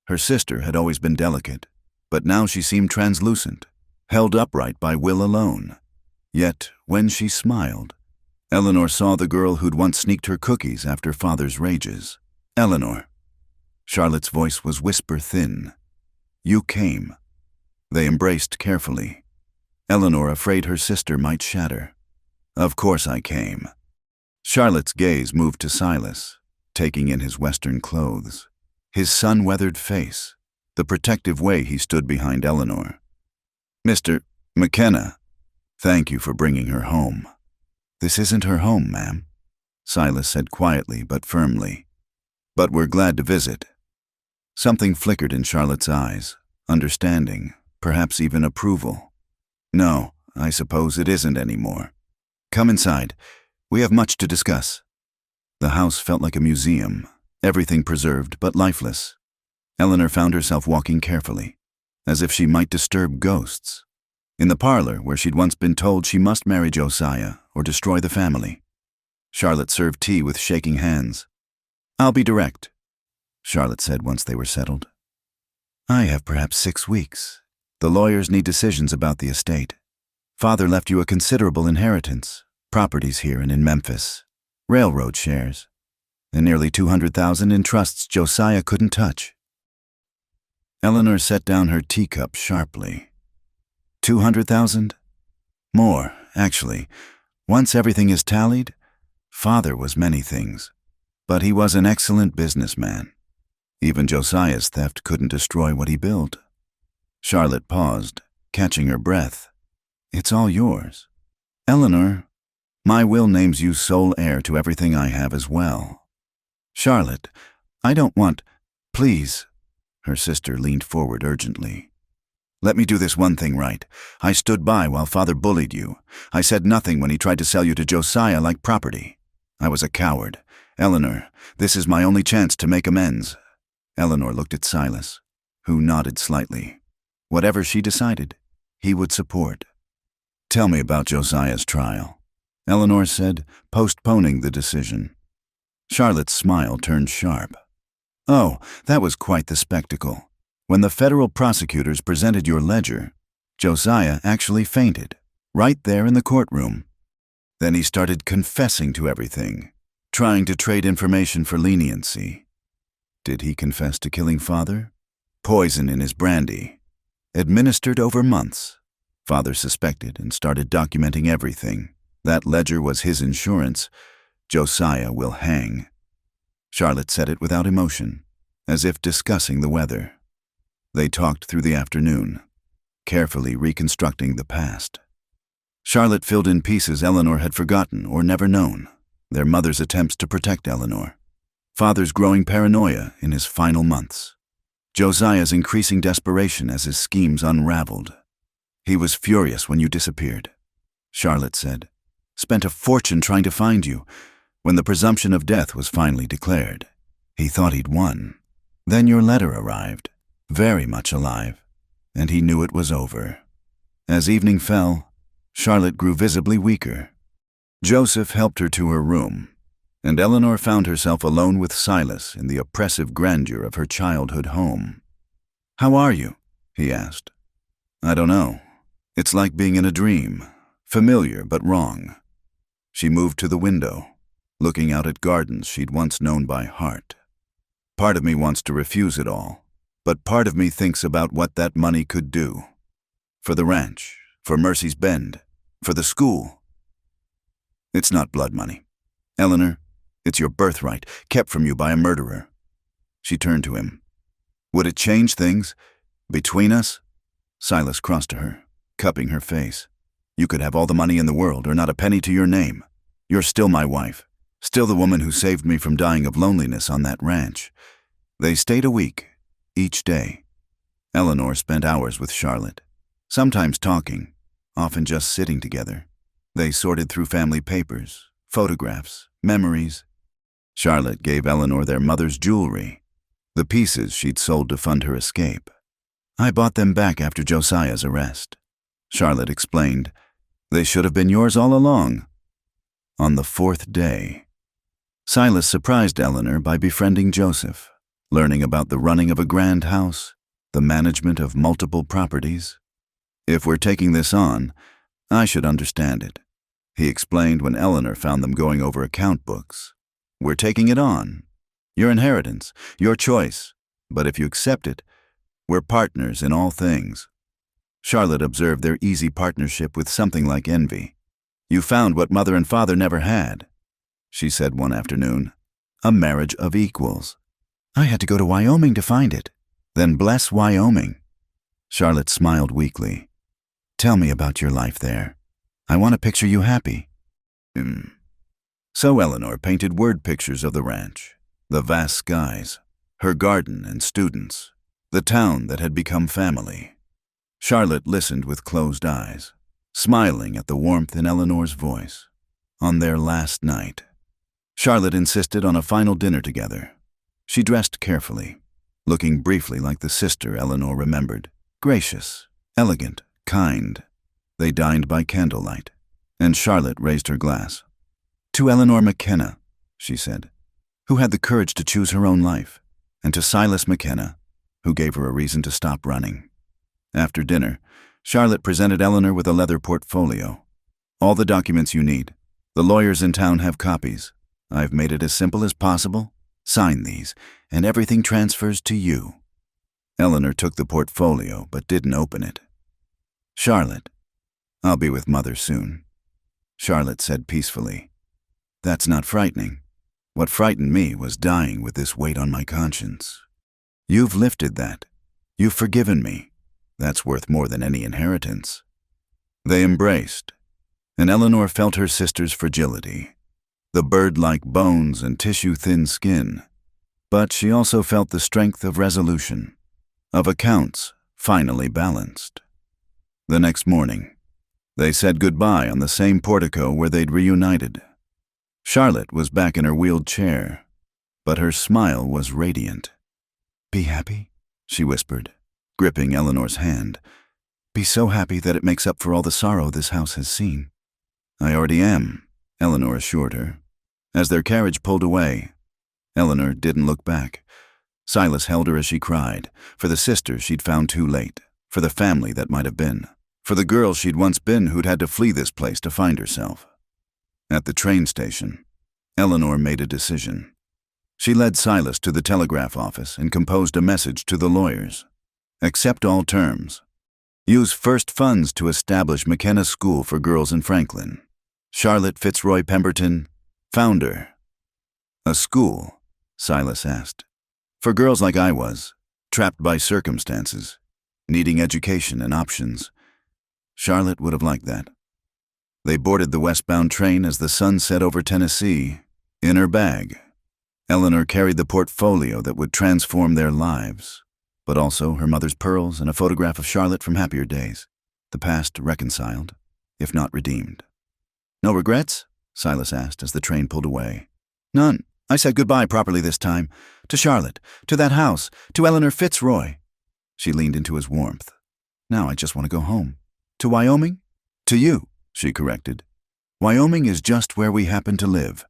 Her sister had always been delicate, but now she seemed translucent, held upright by will alone. Yet, when she smiled, Eleanor saw the girl who'd once sneaked her cookies after father's rages. "Eleanor." Charlotte's voice was whisper-thin. "You came." They embraced carefully, Eleanor afraid her sister might shatter. "Of course I came." Charlotte's gaze moved to Silas, taking in his Western clothes, his sun-weathered face, the protective way he stood behind Eleanor. "Mr. McKenna, thank you for bringing her home." "This isn't her home, ma'am," Silas said quietly but firmly. "But we're glad to visit." Something flickered in Charlotte's eyes, understanding, perhaps even approval. "No, I suppose it isn't anymore. Come inside. We have much to discuss." The house felt like a museum, everything preserved but lifeless. Eleanor found herself walking carefully, as if she might disturb ghosts. In the parlor, where she'd once been told she must marry Josiah or destroy the family, Charlotte served tea with shaking hands. "I'll be direct," Charlotte said once they were settled. "I have perhaps 6 weeks. The lawyers need decisions about the estate. Father left you a considerable inheritance, properties here and in Memphis, railroad shares, and nearly $200,000 in trusts Josiah couldn't touch." Eleanor set down her teacup sharply. 200,000? More, actually. Once everything is tallied, Father was many things, but he was an excellent businessman. Even Josiah's theft couldn't destroy what he built. Charlotte paused, catching her breath. "It's all yours. Eleanor, my will names you sole heir to everything I have as well." "Charlotte, I don't want— Please." Her sister leaned forward urgently. "Let me do this one thing right. I stood by while Father bullied you. I said nothing when he tried to sell you to Josiah like property. I was a coward. Eleanor, this is my only chance to make amends." Eleanor looked at Silas, who nodded slightly. Whatever she decided, he would support. "Tell me about Josiah's trial," Eleanor said, postponing the decision. Charlotte's smile turned sharp. "Oh, that was quite the spectacle. When the federal prosecutors presented your ledger, Josiah actually fainted, right there in the courtroom. Then he started confessing to everything, trying to trade information for leniency. Did he confess to killing Father? Poison in his brandy. Administered over months. Father suspected and started documenting everything. That ledger was his insurance. Josiah will hang. Charlotte said it without emotion, as if discussing the weather. They talked through the afternoon, carefully reconstructing the past. Charlotte filled in pieces Eleanor had forgotten or never known. Their mother's attempts to protect Eleanor. Father's growing paranoia in his final months. Josiah's increasing desperation as his schemes unraveled. He was furious when you disappeared, Charlotte said. Spent a fortune trying to find you. When the presumption of death was finally declared, he thought he'd won. Then your letter arrived, very much alive, and he knew it was over. As evening fell, Charlotte grew visibly weaker. Joseph helped her to her room, and Eleanor found herself alone with Silas in the oppressive grandeur of her childhood home. "How are you?" he asked. "I don't know. It's like being in a dream, familiar but wrong." She moved to the window, looking out at gardens she'd once known by heart. "Part of me wants to refuse it all, but part of me thinks about what that money could do. For the ranch, for Mercy's Bend, for the school. It's not blood money, Eleanor. It's your birthright, kept from you by a murderer." She turned to him. "Would it change things between us?" Silas crossed to her, cupping her face. "You could have all the money in the world or not a penny to your name. You're still my wife, still the woman who saved me from dying of loneliness on that ranch." They stayed a week, each day. Eleanor spent hours with Charlotte, sometimes talking, often just sitting together. They sorted through family papers, photographs, memories. Charlotte gave Eleanor their mother's jewelry, the pieces she'd sold to fund her escape. "I bought them back after Josiah's arrest," Charlotte explained. "They should have been yours all along." On the fourth day, Silas surprised Eleanor by befriending Joseph, learning about the running of a grand house, the management of multiple properties. "If we're taking this on, I should understand it," he explained when Eleanor found them going over account books. "We're taking it on. Your inheritance, your choice. But if you accept it, we're partners in all things." Charlotte observed their easy partnership with something like envy. "You found what Mother and Father never had," she said one afternoon. "A marriage of equals." "I had to go to Wyoming to find it." "Then bless Wyoming." Charlotte smiled weakly. "Tell me about your life there. I want to picture you happy." So Eleanor painted word pictures of the ranch, the vast skies, her garden and students, the town that had become family. Charlotte listened with closed eyes, smiling at the warmth in Eleanor's voice. On their last night, Charlotte insisted on a final dinner together. She dressed carefully, looking briefly like the sister Eleanor remembered, gracious, elegant, kind. They dined by candlelight, and Charlotte raised her glass. "To Eleanor McKenna," she said, "who had the courage to choose her own life, and to Silas McKenna, who gave her a reason to stop running." After dinner, Charlotte presented Eleanor with a leather portfolio. "All the documents you need. The lawyers in town have copies. I've made it as simple as possible. Sign these, and everything transfers to you." Eleanor took the portfolio, but didn't open it. "Charlotte, I'll be with Mother soon," Charlotte said peacefully. "That's not frightening. What frightened me was dying with this weight on my conscience. You've lifted that. You've forgiven me. That's worth more than any inheritance." They embraced, and Eleanor felt her sister's fragility, the bird-like bones and tissue-thin skin. But she also felt the strength of resolution, of accounts finally balanced. The next morning, they said goodbye on the same portico where they'd reunited. Charlotte was back in her wheeled chair, but her smile was radiant. "Be happy," she whispered, gripping Eleanor's hand. "Be so happy that it makes up for all the sorrow this house has seen." "I already am," Eleanor assured her. As their carriage pulled away, Eleanor didn't look back. Silas held her as she cried, for the sister she'd found too late, for the family that might have been, for the girl she'd once been who'd had to flee this place to find herself. At the train station, Eleanor made a decision. She led Silas to the telegraph office and composed a message to the lawyers. Accept all terms. Use first funds to establish McKenna School for Girls in Franklin. Charlotte Fitzroy Pemberton, founder. A school, Silas asked. For girls like I was, trapped by circumstances, needing education and options. Charlotte would have liked that. They boarded the westbound train as the sun set over Tennessee. In her bag, Eleanor carried the portfolio that would transform their lives, but also her mother's pearls and a photograph of Charlotte from happier days, the past reconciled, if not redeemed. No regrets? Silas asked as the train pulled away. None. I said goodbye properly this time. To Charlotte, to that house, to Eleanor Fitzroy. She leaned into his warmth. Now I just want to go home. To Wyoming? To you, she corrected. Wyoming is just where we happen to live.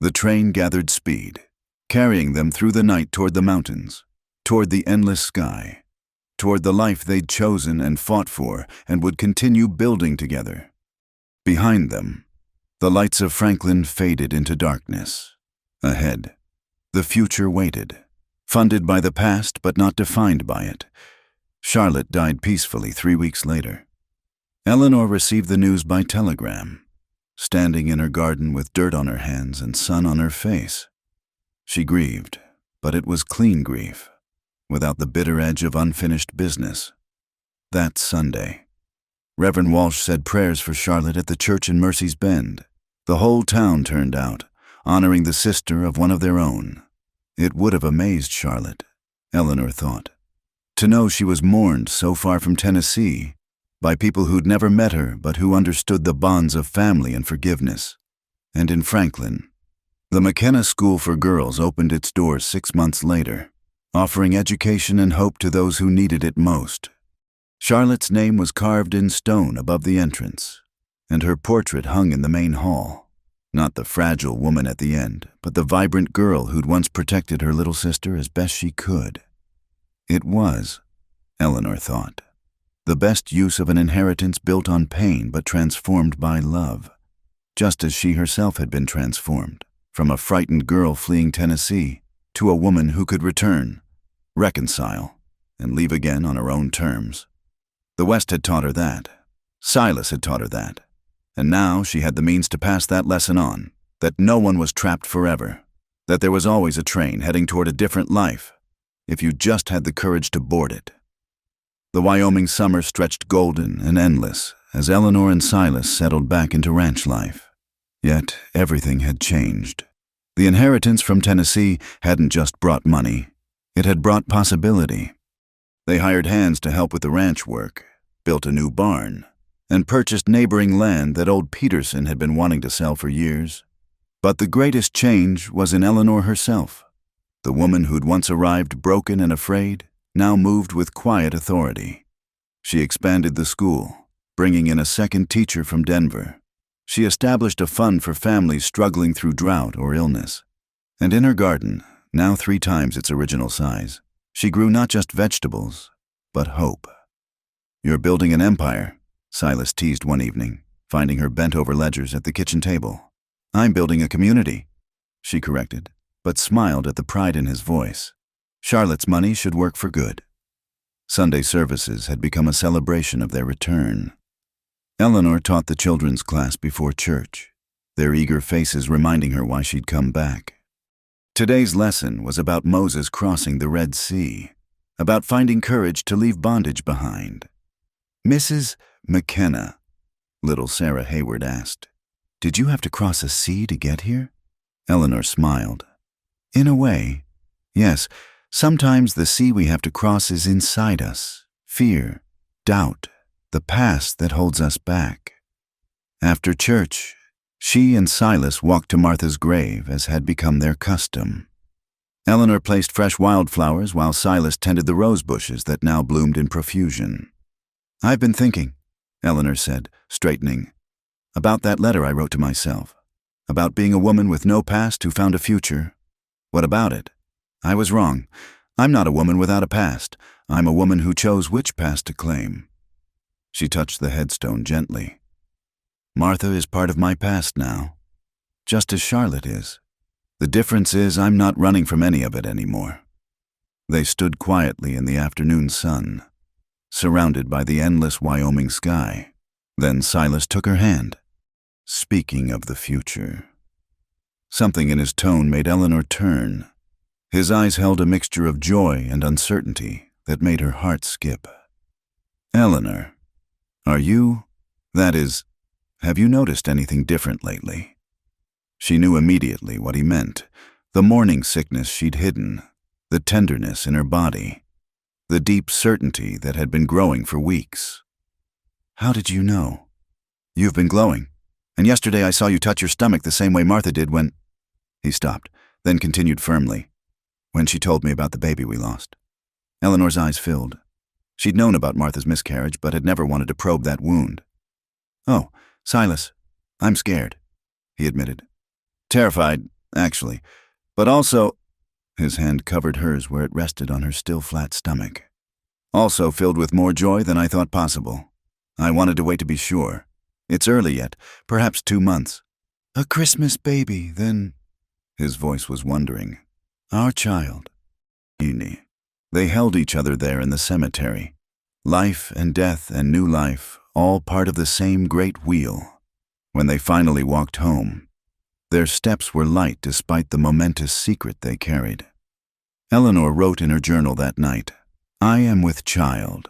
The train gathered speed, carrying them through the night toward the mountains, toward the endless sky, toward the life they'd chosen and fought for and would continue building together. Behind them, the lights of Franklin faded into darkness. Ahead, the future waited, funded by the past but not defined by it. Charlotte died peacefully 3 weeks later. Eleanor received the news by telegram, standing in her garden with dirt on her hands and sun on her face. She grieved, but it was clean grief, without the bitter edge of unfinished business. That Sunday, Reverend Walsh said prayers for Charlotte at the church in Mercy's Bend. The whole town turned out, honoring the sister of one of their own. It would have amazed Charlotte, Eleanor thought, to know she was mourned so far from Tennessee by people who'd never met her but who understood the bonds of family and forgiveness. And in Franklin, the McKenna School for Girls opened its doors 6 months later, offering education and hope to those who needed it most. Charlotte's name was carved in stone above the entrance, and her portrait hung in the main hall. Not the fragile woman at the end, but the vibrant girl who'd once protected her little sister as best she could. It was, Eleanor thought, the best use of an inheritance built on pain but transformed by love, just as she herself had been transformed, from a frightened girl fleeing Tennessee to a woman who could return, reconcile, and leave again on her own terms. The West had taught her that. Silas had taught her that. And now she had the means to pass that lesson on, that no one was trapped forever, that there was always a train heading toward a different life, if you just had the courage to board it. The Wyoming summer stretched golden and endless as Eleanor and Silas settled back into ranch life. Yet everything had changed. The inheritance from Tennessee hadn't just brought money, it had brought possibility. They hired hands to help with the ranch work, built a new barn, and purchased neighboring land that old Peterson had been wanting to sell for years. But the greatest change was in Eleanor herself. The woman who'd once arrived broken and afraid now moved with quiet authority. She expanded the school, bringing in a second teacher from Denver. She established a fund for families struggling through drought or illness. And in her garden, now 3 times its original size, she grew not just vegetables, but hope. You're building an empire, Silas teased one evening, finding her bent over ledgers at the kitchen table. I'm building a community, she corrected, but smiled at the pride in his voice. Charlotte's money should work for good. Sunday services had become a celebration of their return. Eleanor taught the children's class before church, their eager faces reminding her why she'd come back. Today's lesson was about Moses crossing the Red Sea, about finding courage to leave bondage behind. Mrs. McKenna, little Sarah Hayward asked, did you have to cross a sea to get here? Eleanor smiled. In a way, yes. Sometimes the sea we have to cross is inside us. Fear, doubt, the past that holds us back. After church, she and Silas walked to Martha's grave as had become their custom. Eleanor placed fresh wildflowers while Silas tended the rose bushes that now bloomed in profusion. I've been thinking, Eleanor said, straightening, about that letter I wrote to myself, about being a woman with no past who found a future. What about it? I was wrong. I'm not a woman without a past. I'm a woman who chose which past to claim. She touched the headstone gently. Martha is part of my past now, just as Charlotte is. The difference is I'm not running from any of it anymore." They stood quietly in the afternoon sun, surrounded by the endless Wyoming sky. Then Silas took her hand. "Speaking of the future." Something in his tone made Eleanor turn. His eyes held a mixture of joy and uncertainty that made her heart skip. "Eleanor, have you noticed anything different lately?" She knew immediately what he meant. The morning sickness she'd hidden, the tenderness in her body, the deep certainty that had been growing for weeks. "How did you know?" "You've been glowing. And yesterday I saw you touch your stomach the same way Martha did when—" He stopped, then continued firmly. "When she told me about the baby we lost." Eleanor's eyes filled. She'd known about Martha's miscarriage, but had never wanted to probe that wound. "Oh, Silas, I'm scared," he admitted. "Terrified, actually, but also—" His hand covered hers where it rested on her still flat stomach. "Also filled with more joy than I thought possible. I wanted to wait to be sure. It's early yet, perhaps 2 months." "A Christmas baby, then?" His voice was wondering. "Our child." They held each other there in the cemetery. Life and death and new life, all part of the same great wheel. When they finally walked home, their steps were light despite the momentous secret they carried. Eleanor wrote in her journal that night, "I am with child."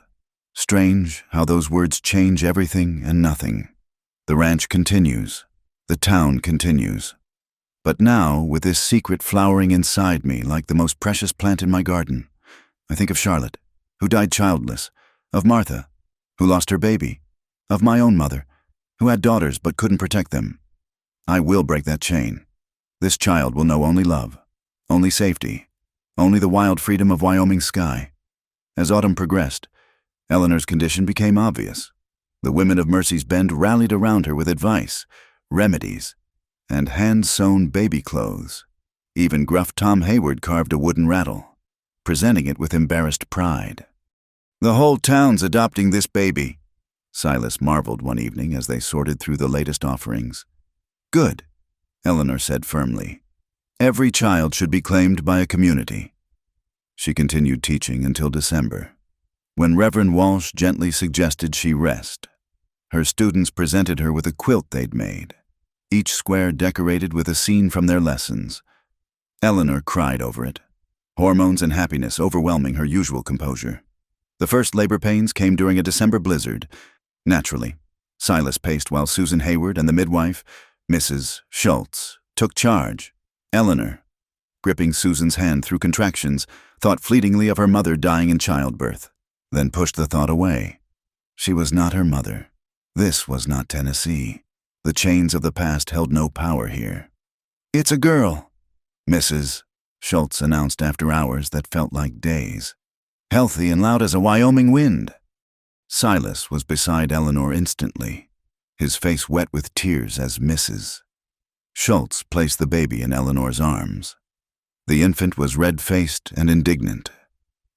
Strange how those words change everything and nothing. The ranch continues. The town continues. But now, with this secret flowering inside me like the most precious plant in my garden, I think of Charlotte, who died childless, of Martha, who lost her baby, of my own mother, who had daughters but couldn't protect them. I will break that chain. This child will know only love, only safety, only the wild freedom of Wyoming sky. As autumn progressed, Eleanor's condition became obvious. The women of Mercy's Bend rallied around her with advice, remedies, and hand-sewn baby clothes. Even gruff Tom Hayward carved a wooden rattle, presenting it with embarrassed pride. "The whole town's adopting this baby," Silas marveled one evening as they sorted through the latest offerings. "Good," Eleanor said firmly. "Every child should be claimed by a community." She continued teaching until December, when Reverend Walsh gently suggested she rest. Her students presented her with a quilt they'd made, each square decorated with a scene from their lessons. Eleanor cried over it, hormones and happiness overwhelming her usual composure. The first labor pains came during a December blizzard. Naturally, Silas paced while Susan Hayward and the midwife, Mrs. Schultz, took charge. Eleanor, gripping Susan's hand through contractions, thought fleetingly of her mother dying in childbirth, then pushed the thought away. She was not her mother. This was not Tennessee. The chains of the past held no power here. "It's a girl," Mrs. Schultz announced after hours that felt like days. "Healthy and loud as a Wyoming wind." Silas was beside Eleanor instantly, his face wet with tears as Mrs. Schultz placed the baby in Eleanor's arms. The infant was red-faced and indignant,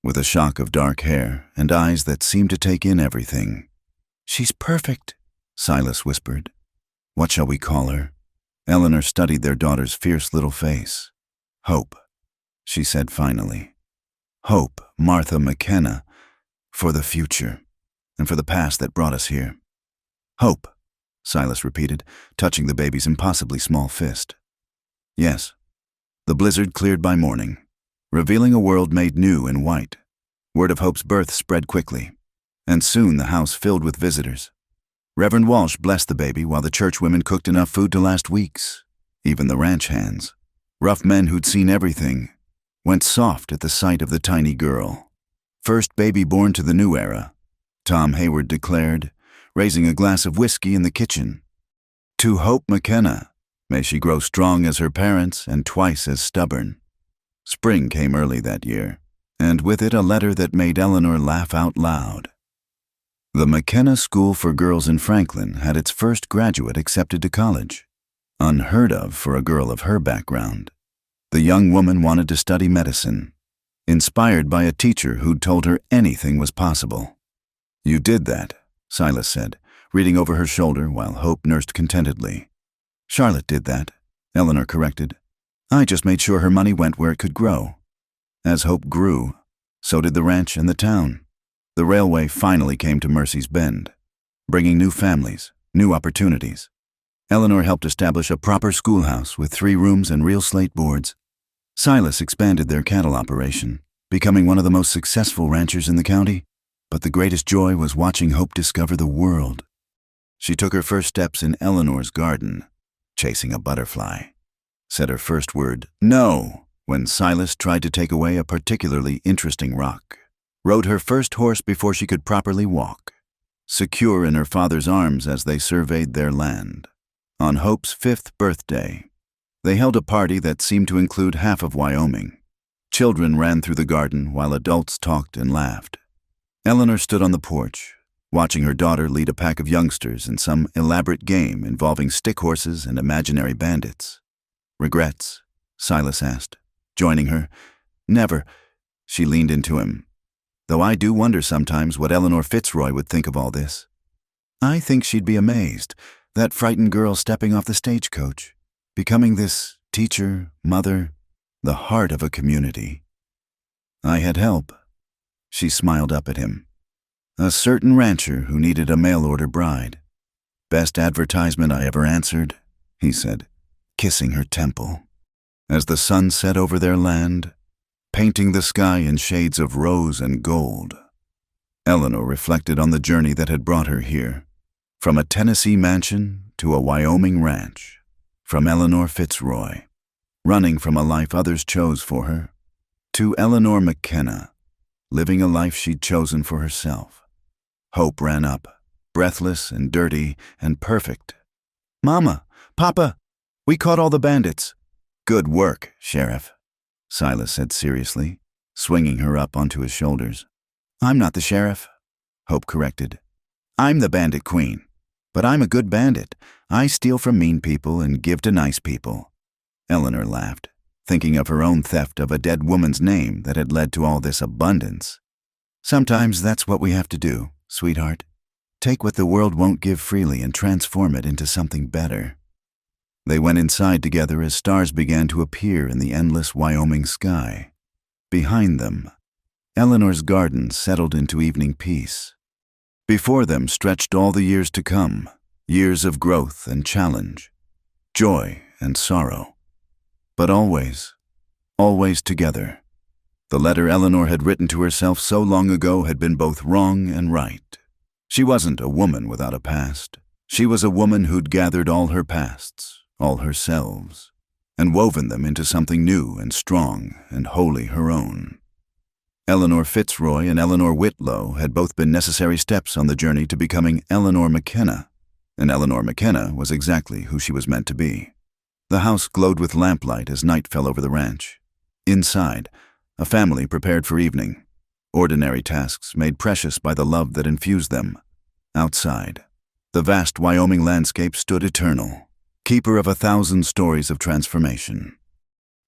with a shock of dark hair and eyes that seemed to take in everything. "She's perfect," Silas whispered. "What shall we call her?" Eleanor studied their daughter's fierce little face. "Hope," she said finally. "Hope, Martha McKenna, for the future, and for the past that brought us here." "Hope," Silas repeated, touching the baby's impossibly small fist. "Yes." The blizzard cleared by morning, revealing a world made new in white. Word of Hope's birth spread quickly, and soon the house filled with visitors. Reverend Walsh blessed the baby while the church women cooked enough food to last weeks. Even the ranch hands, rough men who'd seen everything, went soft at the sight of the tiny girl. "First baby born to the new era," Tom Hayward declared, raising a glass of whiskey in the kitchen. "To Hope McKenna, may she grow strong as her parents and twice as stubborn." Spring came early that year, and with it a letter that made Eleanor laugh out loud. The McKenna School for Girls in Franklin had its first graduate accepted to college. Unheard of for a girl of her background. The young woman wanted to study medicine, inspired by a teacher who'd told her anything was possible. "You did that," Silas said, reading over her shoulder while Hope nursed contentedly. "Charlotte did that," Eleanor corrected. I just made sure her money went where it could grow. As hope grew, so did the ranch and the town. The railway finally came to Mercy's Bend, bringing new families, new opportunities. Eleanor helped establish a proper schoolhouse with 3 rooms and real slate boards. Silas expanded their cattle operation, becoming one of the most successful ranchers in the county. But the greatest joy was watching Hope discover the world. She took her first steps in Eleanor's garden, chasing a butterfly. Said her first word, "No," when Silas tried to take away a particularly interesting rock. Rode her first horse before she could properly walk, secure in her father's arms as they surveyed their land. On Hope's 5th birthday, they held a party that seemed to include half of Wyoming. Children ran through the garden while adults talked and laughed. Eleanor stood on the porch, watching her daughter lead a pack of youngsters in some elaborate game involving stick horses and imaginary bandits. "Regrets?" Silas asked, joining her. "Never," she leaned into him. "Though I do wonder sometimes what Eleanor Fitzroy would think of all this. I think she'd be amazed, that frightened girl stepping off the stagecoach, becoming this teacher, mother, the heart of a community." "I had help." She smiled up at him. "A certain rancher who needed a mail-order bride. Best advertisement I ever answered," he said, kissing her temple. As the sun set over their land, painting the sky in shades of rose and gold, Eleanor reflected on the journey that had brought her here. From a Tennessee mansion to a Wyoming ranch. From Eleanor Fitzroy, running from a life others chose for her, to Eleanor McKenna, living a life she'd chosen for herself. Hope ran up, breathless and dirty and perfect. "Mama, Papa, we caught all the bandits." "Good work, Sheriff," Silas said seriously, swinging her up onto his shoulders. "I'm not the sheriff," Hope corrected. "I'm the bandit queen. But I'm a good bandit. I steal from mean people and give to nice people." Eleanor laughed, thinking of her own theft of a dead woman's name that had led to all this abundance. "Sometimes that's what we have to do, sweetheart. Take what the world won't give freely and transform it into something better." They went inside together as stars began to appear in the endless Wyoming sky. Behind them, Eleanor's garden settled into evening peace. Before them stretched all the years to come, years of growth and challenge, joy and sorrow. But always, always together. The letter Eleanor had written to herself so long ago had been both wrong and right. She wasn't a woman without a past. She was a woman who'd gathered all her pasts, all her selves, and woven them into something new and strong and wholly her own. Eleanor Fitzroy and Eleanor Whitlow had both been necessary steps on the journey to becoming Eleanor McKenna, and Eleanor McKenna was exactly who she was meant to be. The house glowed with lamplight as night fell over the ranch. Inside, a family prepared for evening, ordinary tasks made precious by the love that infused them. Outside, the vast Wyoming landscape stood eternal, keeper of 1,000 stories of transformation.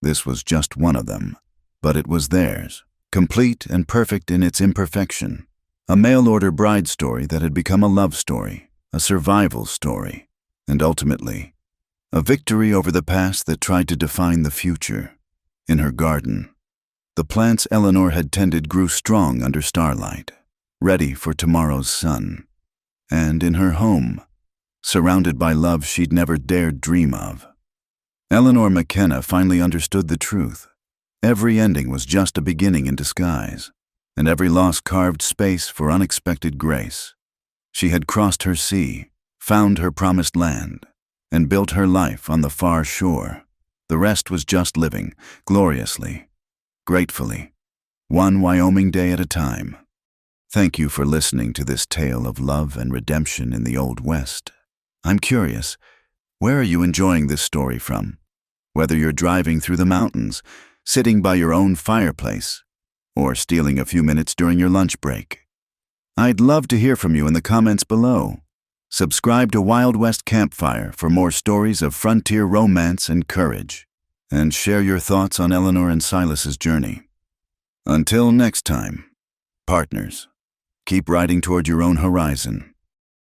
This was just one of them, but it was theirs. Complete and perfect in its imperfection, a mail-order bride story that had become a love story, a survival story, and ultimately, a victory over the past that tried to define the future. In her garden, the plants Eleanor had tended grew strong under starlight, ready for tomorrow's sun. And in her home, surrounded by love she'd never dared dream of. Eleanor McKenna finally understood the truth. Every ending was just a beginning in disguise, and every loss carved space for unexpected grace. She had crossed her sea, found her promised land, and built her life on the far shore. The rest was just living, gloriously, gratefully, one Wyoming day at a time. Thank you for listening to this tale of love and redemption in the Old West. I'm curious, where are you enjoying this story from? Whether you're driving through the mountains, sitting by your own fireplace, or stealing a few minutes during your lunch break. I'd love to hear from you in the comments below. Subscribe to Wild West Campfire for more stories of frontier romance and courage, and share your thoughts on Eleanor and Silas's journey. Until next time, partners, keep riding toward your own horizon.